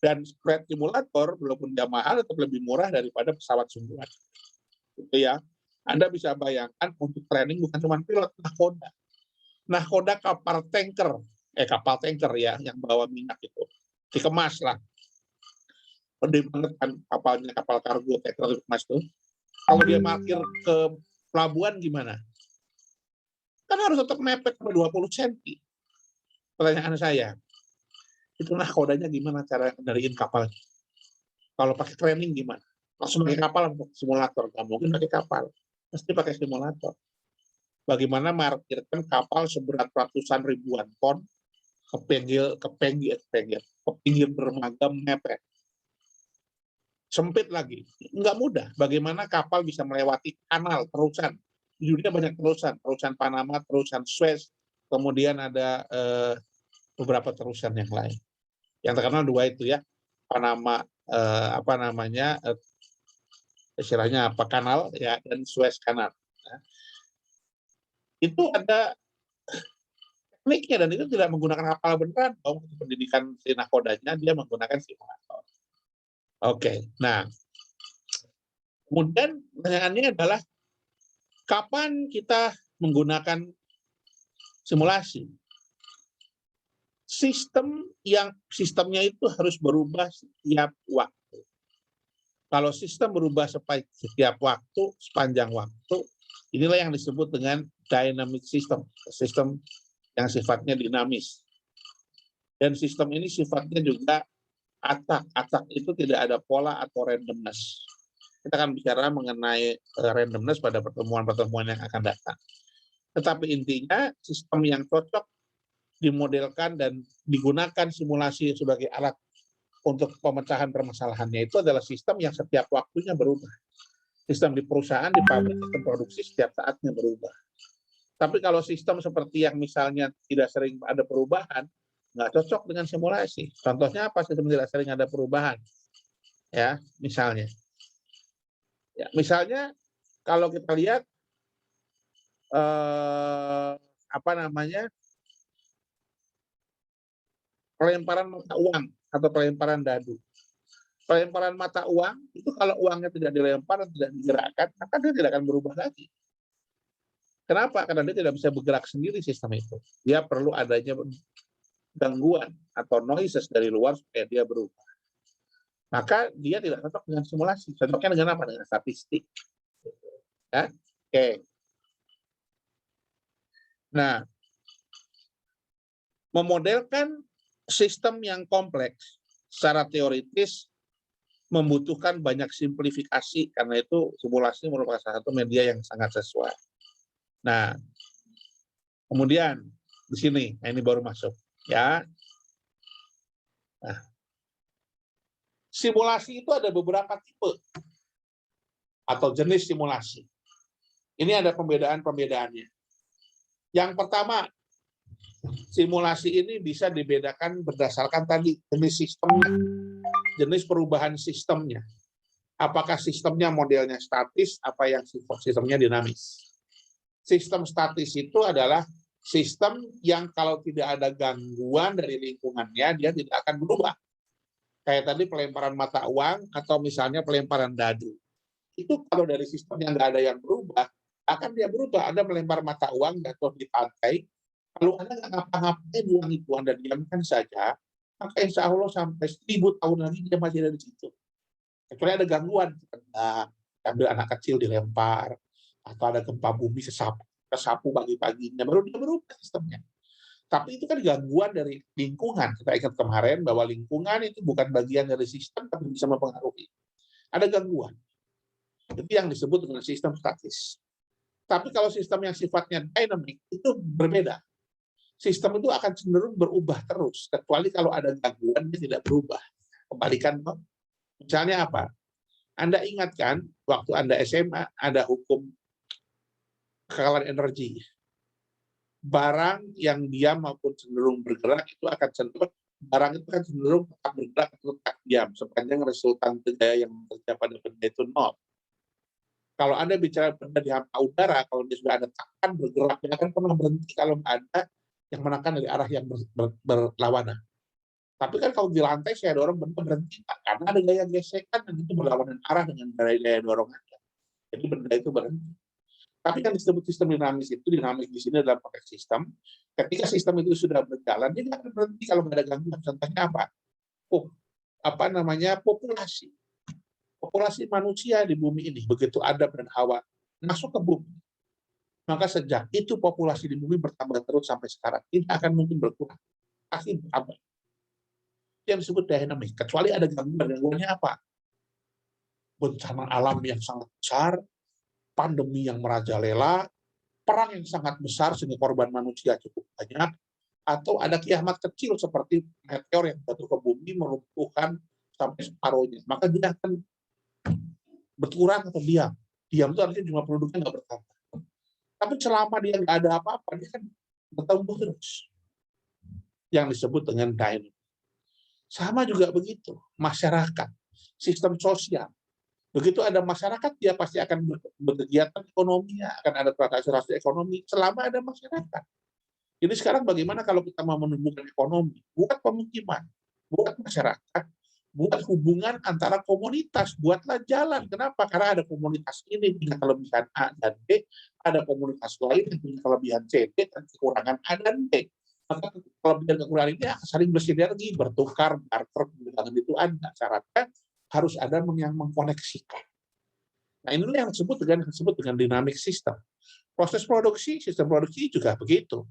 Dan flight simulator, walaupun dia mahal, tetap lebih murah daripada pesawat sungguhan. Gitu ya. Anda bisa bayangkan untuk training bukan cuma pilot, nahkoda kapal tanker ya, yang bawa minyak itu dikemas lah, gede banget kan kapalnya, kapal kargo tanker dikemas tuh. Kalau dia parkir ke pelabuhan gimana? Kan harus tetap mepet sampai 20 cm. Pertanyaan saya, itu nahkodanya gimana cara kendaliin kapal? Kalau pakai training gimana? Langsung pakai kapal untuk simulator? Nggak mungkin pakai kapal, mesti pakai simulator. Bagaimana markirkan kapal seberat ratusan ribuan ton ke pinggir dermaga mepet. Sempit lagi, nggak mudah. Bagaimana kapal bisa melewati kanal, terusan. Di dunia banyak terusan Panama, terusan Suez, kemudian ada beberapa terusan yang lain. Yang terkenal dua itu ya, Panama, istilahnya apa, kanal ya, dan Suez kanal. Itu ada tekniknya, dan itu tidak menggunakan kapal beneran. Untuk pendidikan si nahkodanya dia menggunakan simulator. Oke, nah kemudian pertanyaannya adalah kapan kita menggunakan simulasi? Sistemnya itu harus berubah setiap waktu. Kalau sistem berubah setiap waktu, sepanjang waktu, inilah yang disebut dengan dynamic system, sistem yang sifatnya dinamis. Dan sistem ini sifatnya juga acak. Acak itu tidak ada pola atau randomness. Kita akan bicara mengenai randomness pada pertemuan-pertemuan yang akan datang. Tetapi intinya sistem yang cocok dimodelkan dan digunakan simulasi sebagai alat untuk pemecahan permasalahannya itu adalah sistem yang setiap waktunya berubah. Sistem di perusahaan, di pabrik, sistem produksi setiap saatnya berubah. Tapi kalau sistem seperti yang misalnya tidak sering ada perubahan, nggak cocok dengan simulasi. Contohnya apa sistem tidak sering ada perubahan? Ya, misalnya. Ya, misalnya kalau kita lihat pelemparan mata uang atau pelemparan dadu. Pelemparan mata uang itu kalau uangnya tidak dilempar dan tidak digerakkan, maka dia tidak akan berubah lagi. Kenapa? Karena dia tidak bisa bergerak sendiri sistem itu. Dia perlu adanya gangguan atau noises dari luar supaya dia berubah. Maka dia tidak cocok dengan simulasi. Cocoknya dengan apa? Dengan statistik. Ya? Oke. Nah, memodelkan sistem yang kompleks secara teoritis membutuhkan banyak simplifikasi, karena itu simulasi merupakan salah satu media yang sangat sesuai. Nah, kemudian di sini, ini baru masuk ya. Nah, simulasi itu ada beberapa tipe atau jenis simulasi. Ini ada pembedaan-pembedaannya. Yang pertama, simulasi ini bisa dibedakan berdasarkan tadi jenis sistemnya, jenis perubahan sistemnya. Apakah sistemnya modelnya statis, apa yang sistemnya dinamis. Sistem statis itu adalah sistem yang kalau tidak ada gangguan dari lingkungannya, dia tidak akan berubah. Kayak tadi pelemparan mata uang atau misalnya pelemparan dadu. Itu kalau dari sistem yang nggak ada yang berubah, akan dia berubah. Anda melempar mata uang, jatuh di pantai, kalau Anda nggak ngapa-ngapain uang itu, Anda diamkan saja, maka insya Allah sampai 1000 tahun lagi dia masih ada di situ. Kecuali ada gangguan, ambil anak kecil dilempar, atau ada gempa bumi kesapu pagi-paginya, baru dia berubah sistemnya. Tapi itu kan gangguan dari lingkungan. Kita ingat kemarin bahwa lingkungan itu bukan bagian dari sistem, tapi bisa mempengaruhi. Ada gangguan. Itu yang disebut dengan sistem statis. Tapi kalau sistem yang sifatnya dynamic, itu berbeda. Sistem itu akan cenderung berubah terus, kecuali kalau ada gangguan, dia tidak berubah. Kembalikan, misalnya apa? Anda ingat kan, waktu Anda SMA, ada hukum kekalahan energi. Barang yang diam maupun cenderung bergerak, itu akan cenderung, barang itu kan cenderung tetap bergerak atau tetap diam, sepanjang resultante gaya yang terjadi pada benda itu 0. Kalau Anda bicara benda di hampa udara, kalau dia sudah ada tekan bergerak, dia akan pernah berhenti kalau ada yang menekan dari arah yang berlawanan. Tapi kan kalau di lantai saya dorong benda berhenti, karena ada gaya gesekan dan itu berlawanan arah dengan gaya dorongannya. Jadi benda itu berhenti. Tapi yang disebut sistem dinamis itu, dinamis di sini adalah konteks sistem. Ketika sistem itu sudah berjalan, dia tidak akan berhenti kalau nggak ada gangguan. Contohnya apa? Populasi. Populasi manusia di bumi ini, begitu Adam dan Hawa masuk ke bumi, maka sejak itu populasi di bumi bertambah terus sampai sekarang. Tidak akan mungkin berkurang. Pasti bertambah. Yang disebut dinamis. Kecuali ada gangguan. Gangguannya apa? Bencana alam yang sangat besar, pandemi yang merajalela, perang yang sangat besar sehingga korban manusia cukup banyak, atau ada kiamat kecil seperti meteor yang jatuh ke bumi melumpuhkan sampai separuhnya. Maka dia akan berkurang atau diam. Diam itu artinya jumlah penduduknya nggak bertambah. Tapi selama dia nggak ada apa-apa, dia kan bertumbuh terus. Yang disebut dengan dynamic. Sama juga begitu, masyarakat, sistem sosial. Begitu ada masyarakat, dia pasti akan berkegiatan ekonomi, akan ada transaksi ekonomi selama ada masyarakat. Jadi sekarang bagaimana kalau kita mau menumbuhkan ekonomi? Buat pemukiman, buat masyarakat, buat hubungan antara komunitas, buatlah jalan. Kenapa? Karena ada komunitas ini punya kelebihan A dan B, ada komunitas lain yang punya kelebihan C, D, dan kekurangan A dan B. Maka kelebihan kekurangan ini akan saling bersinergi, bertukar, barter, perdagangan itu ada. Syaratnya harus ada yang mengkoneksikan. Nah, inilah yang disebut dengan dynamic system. Proses produksi, sistem produksi juga begitu.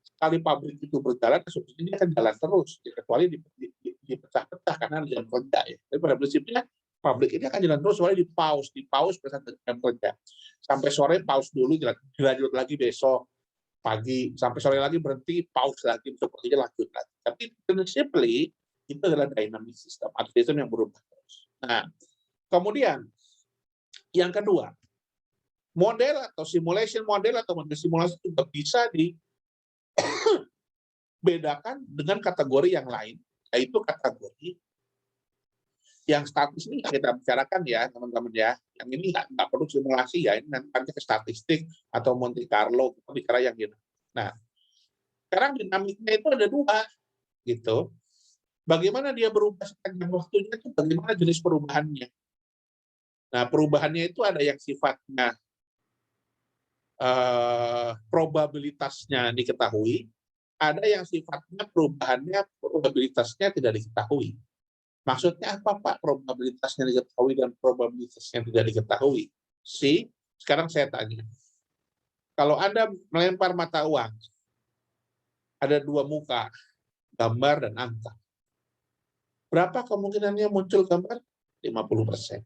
Sekali pabrik itu berjalan, ini akan jalan terus, kecuali dipecah-pecah karena jam kerja. Ya. Tapi pada prinsipnya, pabrik ini akan jalan terus, soalnya dipaus berdasarkan jam kerja. Sampai sore paus dulu, dilanjut lagi besok pagi, sampai sore lagi berhenti, paus lagi, sepertinya lanjut lagi. Tapi principally, itu adalah dynamic system, atau sistem yang berubah terus. Nah, kemudian yang kedua, model atau simulation model atau model simulasi juga bisa dibedakan dengan kategori yang lain, yaitu kategori yang statis ini kita bicarakan ya teman-teman ya. Yang ini nggak perlu simulasi ya, ini nanti ke statistik atau Monte Carlo, kita bicara yang gitu. Nah, sekarang dinamiknya itu ada dua gitu. Bagaimana dia berubah sepanjang waktunya itu, bagaimana jenis perubahannya. Nah, perubahannya itu ada yang sifatnya probabilitasnya diketahui, ada yang sifatnya probabilitasnya tidak diketahui. Maksudnya apa, Pak? Probabilitasnya diketahui dan probabilitasnya tidak diketahui. Sekarang saya tanya. Kalau Anda melempar mata uang, ada dua muka, gambar dan angka. Berapa kemungkinannya muncul gambar? 50%.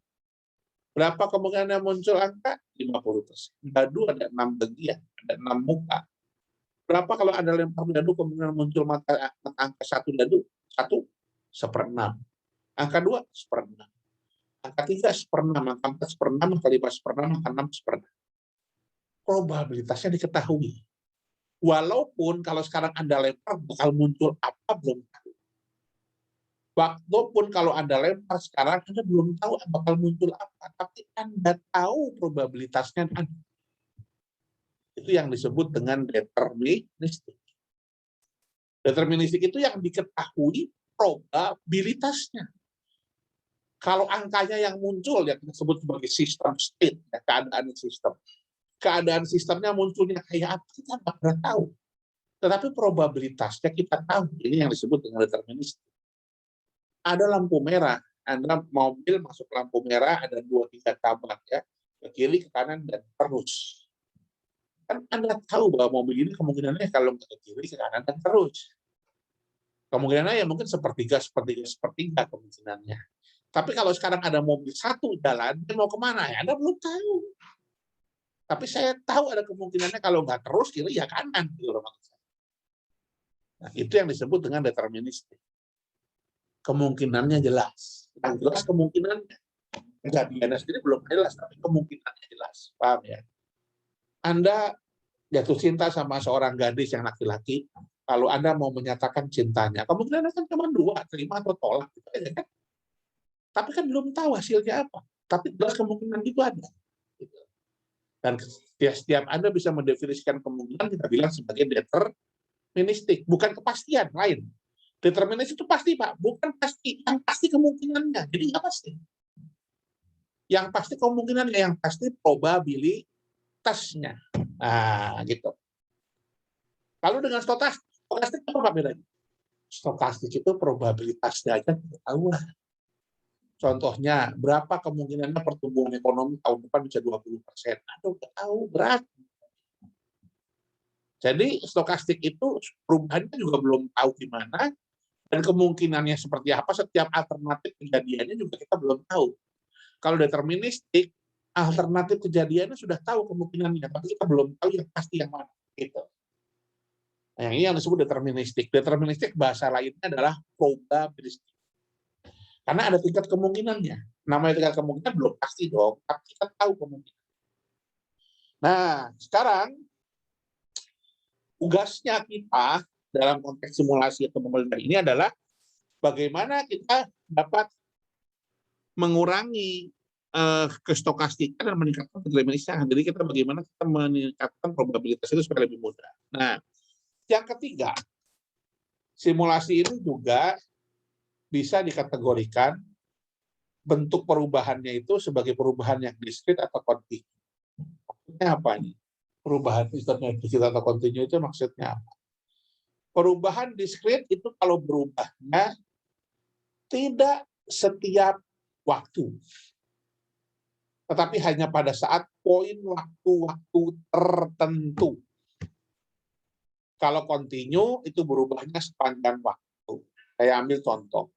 Berapa kemungkinannya muncul angka? 50%. Dadu ada 6 bagian, ada 6 muka. Berapa kalau Anda lempar dadu kemungkinan muncul mata angka 1 dadu? 1/6. Angka 2, 1/6. Angka 3, 1/6. Angka 4, 1/6. Angka 5, 1/6. Angka 6, 1/6. Probabilitasnya diketahui. Walaupun kalau sekarang Anda lempar bakal muncul apa belum tahu. Walaupun kalau Anda lempar sekarang Anda belum tahu bakal muncul apa, tapi Anda tahu probabilitasnya. Itu yang disebut dengan deterministik. Deterministik itu yang diketahui probabilitasnya. Kalau angkanya yang muncul yang disebut sebagai sistem state, ya, keadaan sistem. Keadaan sistemnya munculnya kayak apa kita nggak pernah tahu. Tetapi probabilitasnya kita tahu. Ini yang disebut dengan deterministik. Ada lampu merah, Anda mobil masuk lampu merah, ada 2-3 tabrak ya, ke kiri, ke kanan, dan terus. Kan Anda tahu bahwa mobil ini kemungkinannya kalau ke kiri, ke kanan, dan terus. Kemungkinannya ya mungkin sepertiga kemungkinannya. Tapi kalau sekarang ada mobil satu jalan, dia mau kemana ya? Anda belum tahu. Tapi saya tahu ada kemungkinannya kalau nggak terus, kiri, ya kanan. Nah, itu yang disebut dengan deterministik. Kemungkinannya jelas. Yang jelas kemungkinannya. Kejadiannya sendiri belum jelas, tapi kemungkinannya jelas. Paham ya? Anda jatuh cinta sama seorang gadis yang laki-laki, kalau Anda mau menyatakan cintanya, kemungkinannya kan cuma 2, terima atau tolak. Gitu aja, kan? Tapi kan belum tahu hasilnya apa. Tapi jelas kemungkinan itu ada. Dan setiap Anda bisa mendefinisikan kemungkinan, kita bilang sebagai deterministik. Bukan kepastian, lain. Determinis itu pasti, Pak. Bukan pasti. Yang pasti kemungkinannya. Jadi nggak pasti. Yang pasti kemungkinannya, yang pasti probabilitasnya. Nah, gitu. Lalu dengan stokastik apa bedanya? Stokastik itu probabilitasnya aja kita tahu lah. Contohnya, berapa kemungkinannya pertumbuhan ekonomi tahun depan bisa 20%? Aduh, nggak tahu, berat. Jadi stokastik itu perubahannya juga belum tahu gimana, dan kemungkinannya seperti apa, setiap alternatif kejadiannya juga kita belum tahu. Kalau deterministik, alternatif kejadiannya sudah tahu kemungkinannya, tapi kita belum tahu yang pasti yang mana. Gitu. Nah, ini yang disebut deterministik. Deterministik bahasa lainnya adalah probabilistik. Karena ada tingkat kemungkinannya. Namanya tingkat kemungkinan belum pasti dong, tapi kita tahu kemungkinan. Nah, sekarang tugasnya kita dalam konteks simulasi atau pemeliharaan ini adalah bagaimana kita dapat mengurangi kestokastikan dan meningkatkan deterministik. Jadi kita bagaimana kita meningkatkan probabilitas itu supaya lebih mudah. Nah, yang ketiga, simulasi ini juga bisa dikategorikan bentuk perubahannya itu sebagai perubahan yang diskrit atau kontinu. Maksudnya apa ini? Perubahan sistemnya diskrit atau kontinu itu maksudnya apa? Perubahan diskrit itu kalau berubahnya tidak setiap waktu, tetapi hanya pada saat poin waktu-waktu tertentu. Kalau kontinu itu berubahnya sepanjang waktu. Saya ambil contoh.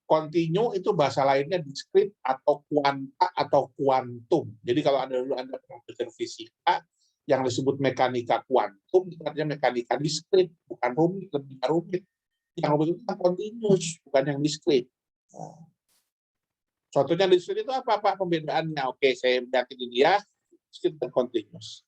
Kontinu itu bahasa lainnya diskrit atau kuanta atau kuantum. Jadi kalau Anda pernah belajar fisika, yang disebut mekanika kuantum, itu artinya mekanika diskrit, bukan rumit, lebih rumit. Yang rumit itu kan kontinus, bukan yang diskrit. Contohnya diskrit itu apa, Pak, pembedaannya? Oke, saya yakin ini ya, diskrit dan kontinus.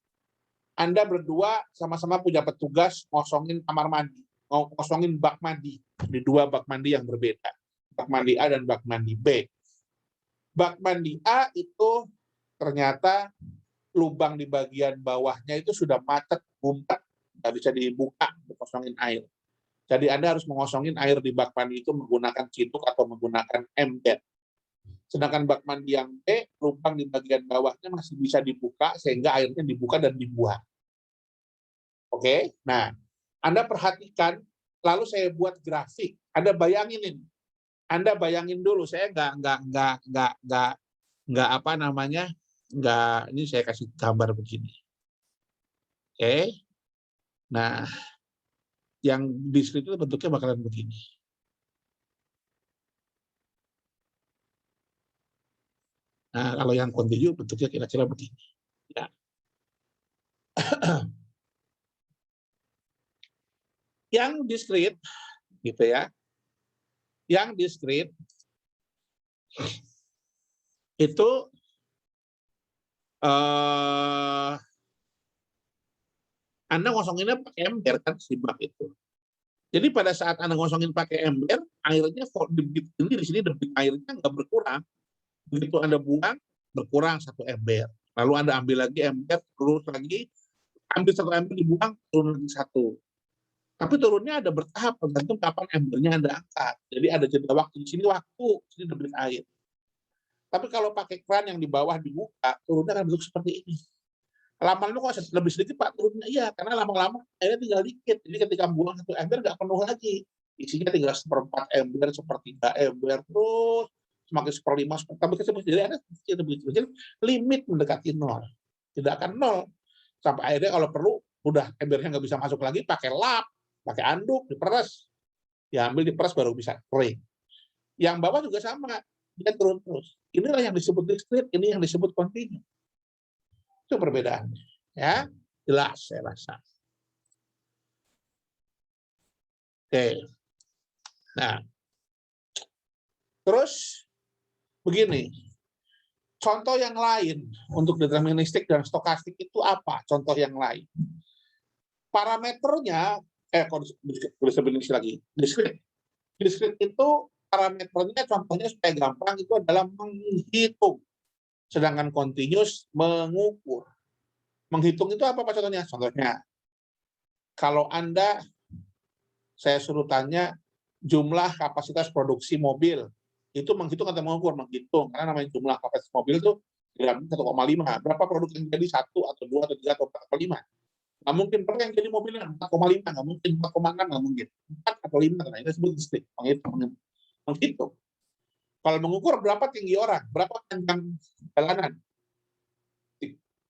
Anda berdua sama-sama punya petugas ngosongin kamar mandi, ngosongin bak mandi, di 2 bak mandi yang berbeda. Bak mandi A dan bak mandi B. Bak mandi A itu ternyata lubang di bagian bawahnya itu sudah macet, ngumpet, nggak bisa dibuka untuk kosongin air. Jadi Anda harus mengosongin air di bak mandi itu menggunakan cinduk atau menggunakan ember. Sedangkan bak mandi yang B, lubang di bagian bawahnya masih bisa dibuka sehingga airnya dibuka dan dibuang. Oke, nah Anda perhatikan, lalu saya buat grafik. Anda bayangin ini. Anda bayangin dulu, saya nggak apa namanya, nggak, ini saya kasih gambar begini. Oke, nah yang diskrit itu bentuknya bakalan begini. Nah, kalau yang kontinu bentuknya kira-kira begini. Ya. Yang diskrit, gitu ya. Yang diskrit itu Anda ngosonginnya pakai ember kan simak itu. Jadi pada saat Anda ngosongin pakai ember, airnya debit ini di sini debit airnya nggak berkurang. Begitu Anda buang, berkurang 1 ember. Lalu Anda ambil lagi ember, terus lagi ambil 1 ember dibuang, turun lagi 1. Tapi turunnya ada bertahap tergantung kapan embernya Anda angkat. Jadi ada jeda waktu, di sini sini debit air. Tapi kalau pakai keran yang di bawah dibuka, turunnya akan bentuk seperti ini. Lama-lama kok lebih sedikit Pak turunnya, iya, karena lama-lama airnya tinggal dikit. Jadi ketika buang 1 ember nggak penuh lagi. Isinya tinggal 1/4 ember, 1/3 ember, terus semakin 1/5, tapi jadi ada kecil, limit mendekati 0. Tidak akan 0. Sampai akhirnya kalau perlu, udah embernya nggak bisa masuk lagi, pakai lap, pakai anduk, diperes. Ya ambil diperes baru bisa kering. Yang bawah juga sama, dia turun terus. Inilah yang disebut diskrit, ini yang disebut kontinu. Itu perbedaannya, ya jelas saya rasa. Oke, nah terus begini, contoh yang lain untuk deterministik dan stokastik itu apa? Contoh yang lain, parameternya, diskrit itu parameternya contohnya supaya gampang itu adalah menghitung. Sedangkan continuous mengukur. Menghitung itu apa Pak contohnya? Contohnya, kalau Anda, saya suruh tanya jumlah kapasitas produksi mobil, itu menghitung atau mengukur? Menghitung, karena namanya jumlah kapasitas mobil itu 1,5. Berapa produk yang jadi 1 atau 2 atau 3 atau 4,5? Nggak mungkin per yang jadi mobilnya 4,5, nggak mungkin 4,6, nggak mungkin. 4 atau 5, karena itu disebut diskrit, menghitung. Kalau mengukur berapa tinggi orang, berapa panjang jalanan,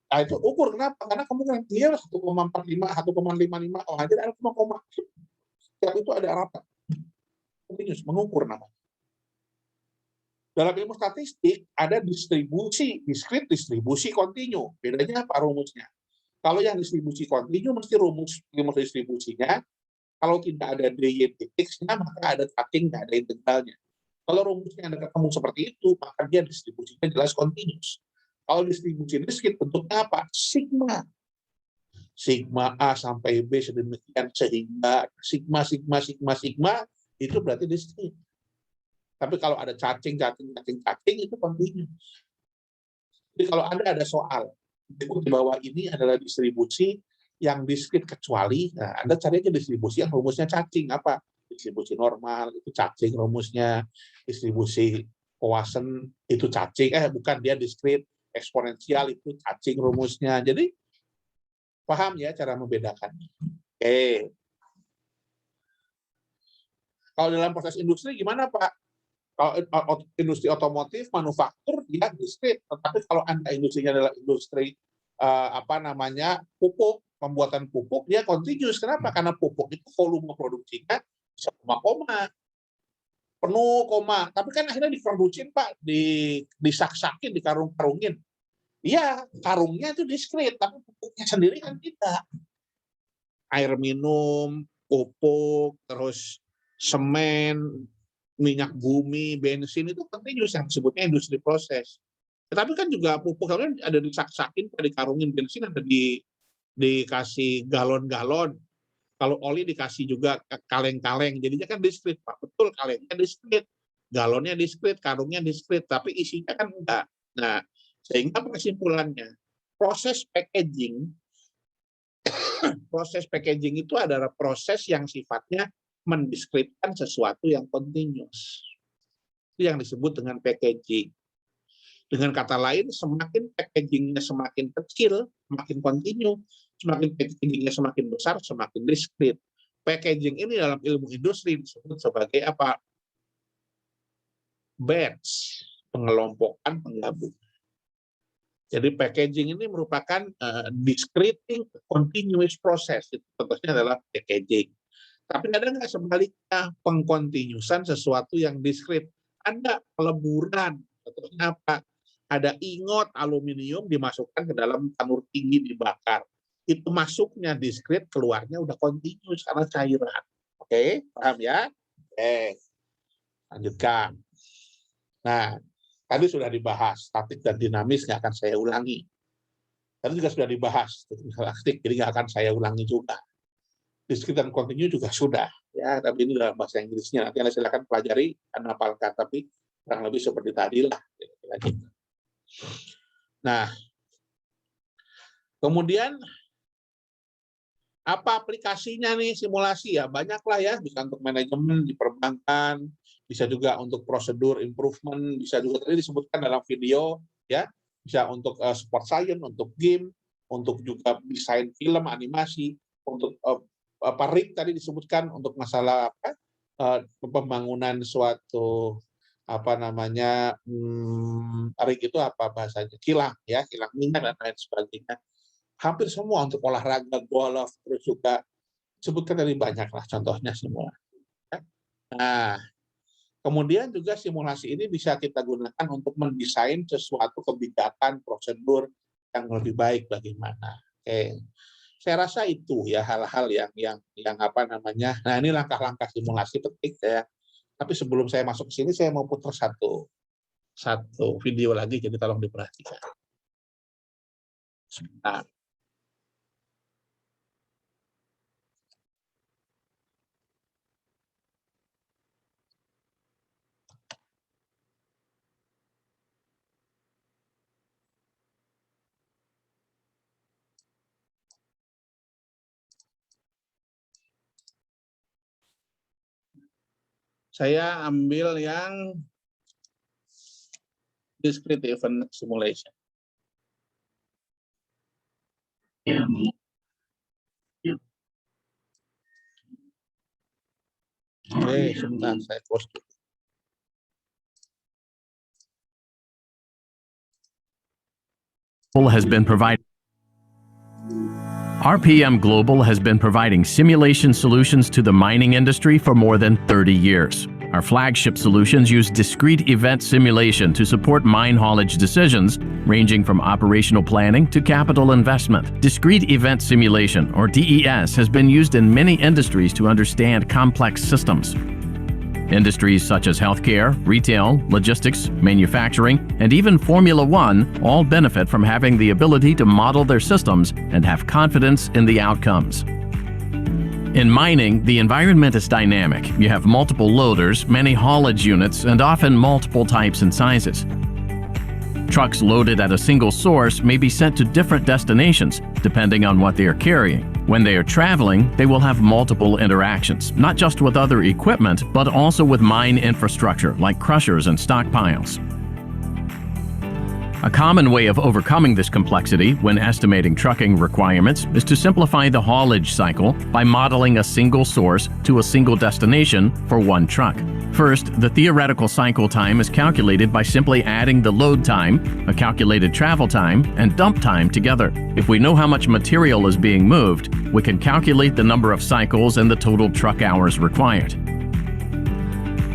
nah itu ukur. Kenapa? Karena kemungkinan dia 1,45, 1,55, oh hadir ada 0, setiap itu ada rapat. Continuous, mengukur namanya. Dalam ilmu statistik ada distribusi, diskrit, distribusi, kontinu. Bedanya apa rumusnya? Kalau yang distribusi kontinu mesti rumus distribusinya, kalau tidak ada dy titiknya maka ada cutting-nya, ada integralnya. Kalau rumusnya Anda ketemu seperti itu, maka dia distribusinya jelas continuous. Kalau distribusi diskrit bentuknya apa? Sigma. Sigma A sampai B sedemikian sehingga sigma itu berarti diskrit. Tapi kalau ada cacing itu continuous. Jadi kalau ada soal di bawah ini adalah distribusi yang diskrit kecuali, nah Anda cari aja distribusi yang rumusnya cacing apa? Distribusi normal itu cacing rumusnya, distribusi Poisson itu cacing, bukan, dia diskrit, eksponensial itu cacing rumusnya. Jadi paham ya cara membedakannya. Oke. Kalau dalam proses industri gimana Pak? Kalau industri otomotif, manufaktur dia diskrit, tetapi kalau Anda industrinya adalah industri pupuk, pembuatan pupuk, dia continuous. Kenapa? Karena pupuk itu volume produksinya bisa koma, penuh koma, tapi kan akhirnya diproduksi Pak, disak-sakin, dikarung-karungin. Iya, karungnya itu diskrit, tapi pupuknya sendiri kan tidak. Air minum, pupuk, terus semen, minyak bumi, bensin itu continuous yang disebutnya industri proses. Tetapi kan juga pupuk kan ada disak-sakin, dikarungin, bensin ada dikasih galon-galon. Kalau oli dikasih juga kaleng-kaleng, jadinya kan diskrit Pak. Betul, kalengnya diskrit, galonnya diskrit, karungnya diskrit, tapi isinya kan enggak. Nah, sehingga kesimpulannya, proses packaging itu adalah proses yang sifatnya mendeskripsikan sesuatu yang continuous. Itu yang disebut dengan packaging. Dengan kata lain, semakin packagingnya semakin kecil, semakin kontinu. Semakin packagingnya semakin besar, semakin diskrit. Packaging ini dalam ilmu industri disebut sebagai apa? Batch, pengelompokan, penggabung. Jadi packaging ini merupakan discreting continuous process. Itu contohnya adalah packaging. Tapi ada nggak sebaliknya pengkontinusan sesuatu yang diskrit? Ada peleburan. Contohnya apa? ada ingot aluminium dimasukkan ke dalam tanur tinggi dibakar. Itu masuknya diskrit, keluarnya udah continuous karena cairan. Oke, paham ya? Oke, lanjutkan. Nah, tadi sudah dibahas statik dan dinamis, nggak akan saya ulangi. Tadi juga sudah dibahas statik, jadi nggak akan saya ulangi juga. Diskrit dan kontinu juga sudah, ya. Tapi ini dalam bahasa Inggrisnya. Nanti Anda silakan pelajari, Anda hafalkan. Tapi kurang lebih seperti tadi lah. Nah, kemudian apa aplikasinya nih simulasi ya? Banyak lah ya, bisa untuk manajemen di perbankan, bisa juga untuk prosedur improvement, bisa juga tadi disebutkan dalam video ya, bisa untuk sport science, untuk game, untuk juga desain film, animasi, untuk rig tadi disebutkan untuk masalah pembangunan suatu rig itu apa bahasanya, kilang ya, kilang minyak dan lain sebagainya. Hampir semua untuk olahraga, golf, terus juga sebutkan dari banyak lah contohnya semua. Nah, kemudian juga simulasi ini bisa kita gunakan untuk mendesain sesuatu kebijakan, prosedur yang lebih baik bagaimana. Oke, saya rasa itu ya hal-hal yang apa namanya. Nah, ini langkah-langkah simulasi penting ya. Tapi sebelum saya masuk ke sini, saya mau putar satu video lagi, jadi tolong diperhatikan. Sebentar. Saya ambil yang discrete event simulation. Oke, sebentar saya close dulu. Has been provided. RPM Global has been providing simulation solutions to the mining industry for more than 30 years. Our flagship solutions use discrete event simulation to support mine haulage decisions, ranging from operational planning to capital investment. Discrete event simulation, or DES, has been used in many industries to understand complex systems. Industries such as healthcare, retail, logistics, manufacturing, and even Formula One all benefit from having the ability to model their systems and have confidence in the outcomes. In mining, the environment is dynamic. You have multiple loaders, many haulage units, and often multiple types and sizes. Trucks loaded at a single source may be sent to different destinations, depending on what they are carrying. When they are traveling, they will have multiple interactions, not just with other equipment, but also with mine infrastructure like crushers and stockpiles. A common way of overcoming this complexity when estimating trucking requirements is to simplify the haulage cycle by modeling a single source to a single destination for one truck. First, the theoretical cycle time is calculated by simply adding the load time, a calculated travel time, and dump time together. If we know how much material is being moved, we can calculate the number of cycles and the total truck hours required.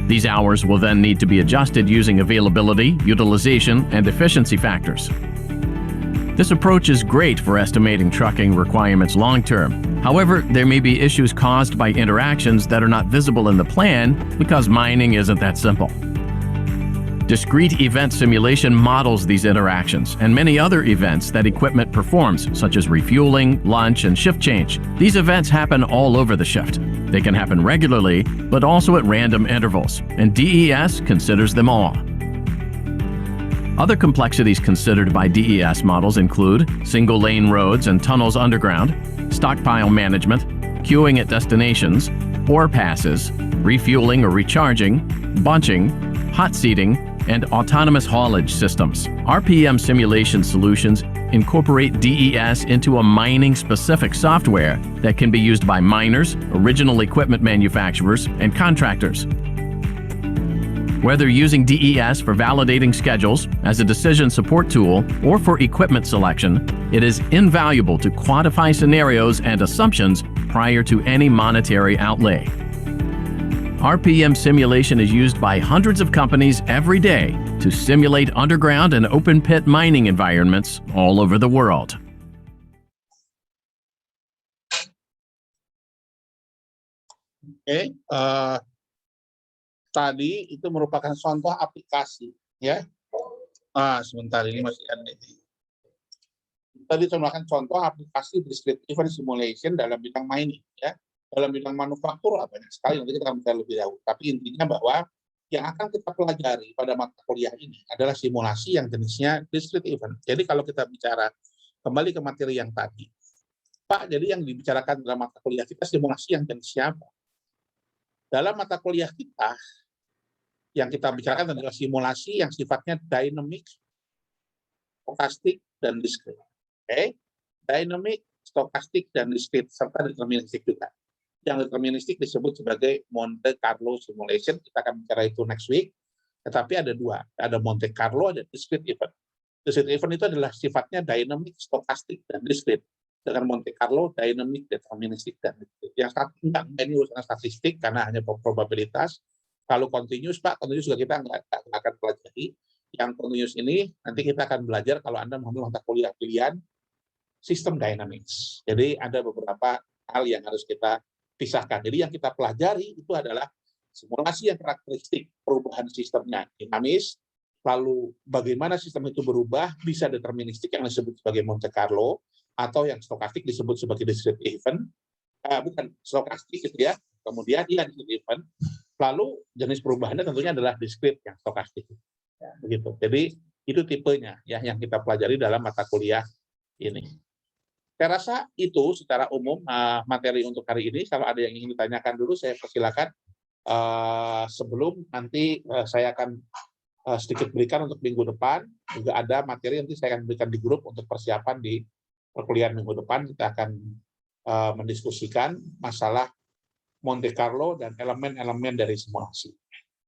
These hours will then need to be adjusted using availability, utilization, and efficiency factors. This approach is great for estimating trucking requirements long-term. However, there may be issues caused by interactions that are not visible in the plan because mining isn't that simple. Discrete event simulation models these interactions and many other events that equipment performs, such as refueling, lunch, and shift change. These events happen all over the shift. They can happen regularly, but also at random intervals, and DES considers them all. Other complexities considered by DES models include single-lane roads and tunnels underground, stockpile management, queuing at destinations, ore passes, refueling or recharging, bunching, hot seating, and autonomous haulage systems. RPM simulation solutions incorporate DES into a mining-specific software that can be used by miners, original equipment manufacturers, and contractors. Whether using DES for validating schedules, as a decision support tool, or for equipment selection, it is invaluable to quantify scenarios and assumptions prior to any monetary outlay. RPM simulation is used by hundreds of companies every day to simulate underground and open pit mining environments all over the world. Oke, tadi itu merupakan contoh aplikasi, ya. Sebentar ini masih ada ini. Tadi saya melakukan contoh aplikasi discrete event simulation dalam bidang mining, ya. Dalam bidang manufaktur banyak sekali, nanti kita akan bicara lebih jauh. Tapi intinya bahwa yang akan kita pelajari pada mata kuliah ini adalah simulasi yang jenisnya discrete event. Jadi kalau kita bicara kembali ke materi yang tadi, Pak, jadi yang dibicarakan dalam mata kuliah kita simulasi yang jenisnya apa? Dalam mata kuliah kita, yang kita bicarakan adalah simulasi yang sifatnya dynamic, stokastik, dan discrete. Oke? Dynamic, stokastik, dan discrete, serta deterministik juga. Yang deterministik disebut sebagai Monte Carlo simulation, kita akan bicara itu next week. Tetapi ada dua, ada Monte Carlo, ada discrete event. Discrete event itu adalah sifatnya dynamic, stokastik, dan discrete. Dengan Monte Carlo, dynamic, deterministik, dan discrete. Yang satu enggak, ini urusan statistik karena hanya probabilitas. Kalau continuous, Pak, continuous juga kita nggak akan pelajari. Yang continuous ini nanti kita akan belajar kalau Anda mengambil mata kuliah pilihan sistem dynamics. Jadi ada beberapa hal yang harus kita pisahkan. Jadi yang kita pelajari itu adalah simulasi yang karakteristik perubahan sistemnya dinamis, lalu bagaimana sistem itu berubah, bisa deterministik yang disebut sebagai Monte Carlo, atau yang stokastik disebut sebagai discrete event, bukan stokastik gitu ya, kemudian discrete event, lalu jenis perubahannya tentunya adalah discrete yang stokastik. Ya, begitu. Jadi itu tipenya ya yang kita pelajari dalam mata kuliah ini. Saya rasa itu secara umum materi untuk hari ini. Kalau ada yang ingin ditanyakan dulu, saya persilakan. Sebelum nanti saya akan sedikit berikan untuk minggu depan, juga ada materi nanti saya akan berikan di grup untuk persiapan di perkuliahan minggu depan. Kita akan mendiskusikan masalah Monte Carlo dan elemen-elemen dari simulasi.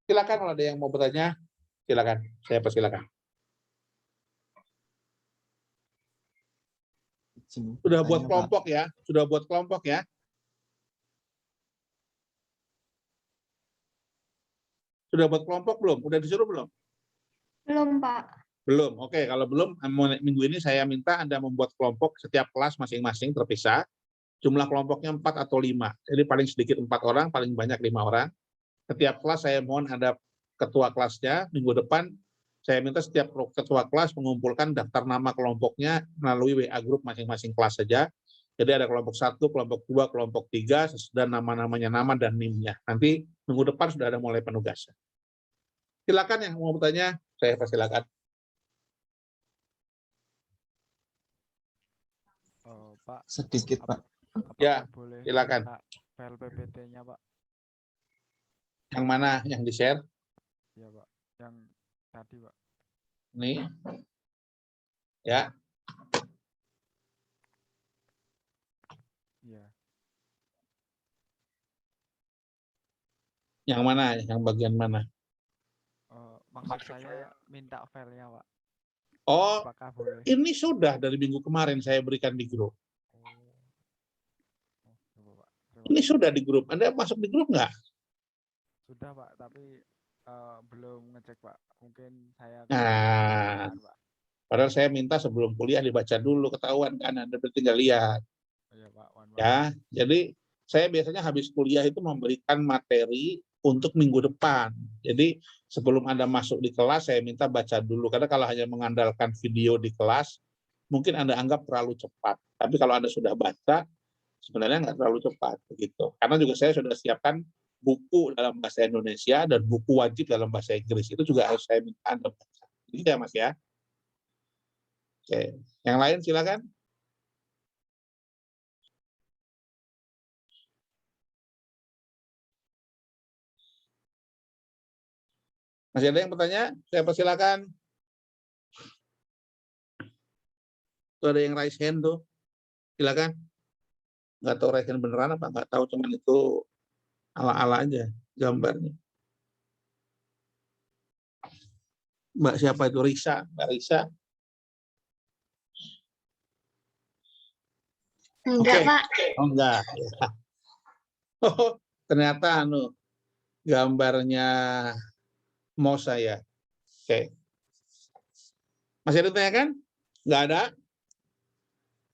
Silakan kalau ada yang mau bertanya, silakan. Saya persilakan. Sudah buat kelompok ya? Sudah buat kelompok ya? Sudah buat kelompok belum? Udah disuruh belum? Belum, Pak. Belum. Oke, kalau belum, minggu ini saya minta Anda membuat kelompok setiap kelas masing-masing terpisah. Jumlah kelompoknya 4 atau 5. Jadi paling sedikit 4 orang, paling banyak 5 orang. Setiap kelas saya mohon ada ketua kelasnya. Minggu depan saya minta setiap ketua kelas mengumpulkan daftar nama kelompoknya melalui WA grup masing-masing kelas saja. Jadi ada kelompok 1, kelompok 2, kelompok 3, dan nama-namanya, nama dan NIM-nya. Nanti minggu depan sudah ada mulai penugasan. Silakan yang mau bertanya, saya persilakan. Pak, sedikit Pak. Ya, boleh silakan. File PPT-nya Pak. Yang mana yang di-share? Ya Pak, yang tadi Pak. Nih. Ya. Iya. Yang mana? Yang bagian mana? Maksud saya minta filenya Pak. Oh, apakah boleh? Ini sudah dari minggu kemarin saya berikan di grup. Ini sudah di grup. Anda masuk di grup nggak? Sudah Pak, tapi belum ngecek Pak. Mungkin saya. Nah, Pak. padahal saya minta sebelum kuliah dibaca dulu, ketahuan kan Anda berarti nggak lihat. Iya Pak. Ya, jadi saya biasanya habis kuliah itu memberikan materi untuk minggu depan. Jadi sebelum Anda masuk di kelas, saya minta baca dulu. Karena kalau hanya mengandalkan video di kelas, mungkin Anda anggap terlalu cepat. Tapi kalau Anda sudah baca, sebenarnya nggak terlalu cepat. Begitu. Karena juga saya sudah siapkan buku dalam bahasa Indonesia dan buku wajib dalam bahasa Inggris. Itu juga harus saya minta Anda baca. Jadi ya Mas ya. Oke. Yang lain silakan. Masih ada yang bertanya? Saya persilakan. Tuh ada yang raise hand tuh. Silakan. Nggak tahu raise hand beneran apa nggak tahu, cuman itu ala-ala aja gambarnya. Mbak siapa itu? Risa. Mbak Risa. Enggak, Pak. Oh, enggak. Ya. Oh, ternyata gambarnya mau saya. Oke. Masih ada ditanyakan? Nggak ada?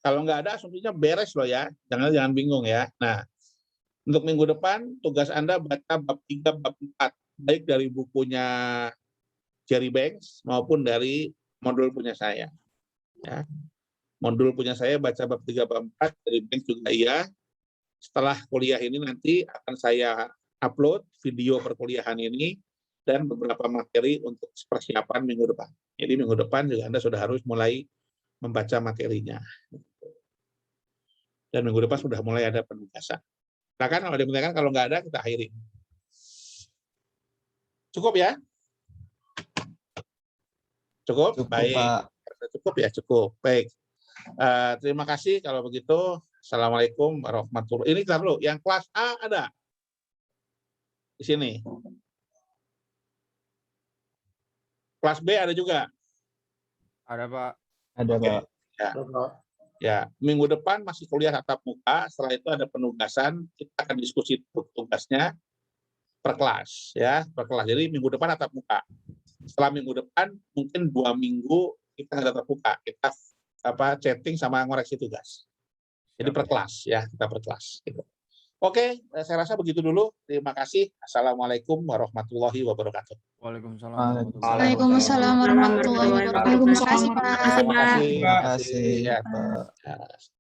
Kalau nggak ada, asumsinya beres loh ya. Jangan bingung ya. Nah, untuk minggu depan, tugas Anda baca bab 3, bab 4. Baik dari bukunya Jerry Banks maupun dari modul punya saya. Ya. Modul punya saya baca bab 3, bab 4, dari Banks juga iya. Setelah kuliah ini nanti akan saya upload video perkuliahan ini dan beberapa materi untuk persiapan minggu depan. Jadi minggu depan juga Anda sudah harus mulai membaca materinya. Dan minggu depan sudah mulai ada penugasan. Nah kan kalau dimintakan, kalau nggak ada kita akhiri. Cukup ya? Cukup? Baik. Pak. Cukup ya? Cukup. Baik. Terima kasih kalau begitu. Assalamualaikum warahmatullahi wabarakatuh. Ini kita dulu. Yang kelas A ada? Di sini. Kelas B ada juga? Ada, Pak. Ada, Pak. Ya. Ya, minggu depan masih kuliah tatap muka. Setelah itu ada penugasan. Kita akan diskusi tugasnya per kelas, ya, per kelas. Jadi minggu depan tatap muka. Setelah minggu depan mungkin 2 minggu kita tatap muka. Kita chatting sama ngoreksi tugas. Jadi per kelas, ya, kita per kelas. Gitu. Oke, saya rasa begitu dulu. Terima kasih. Assalamualaikum warahmatullahi wabarakatuh. Waalaikumsalam. Waalaikumsalam warahmatullahi wabarakatuh. Terima kasih, Pak. Terima kasih.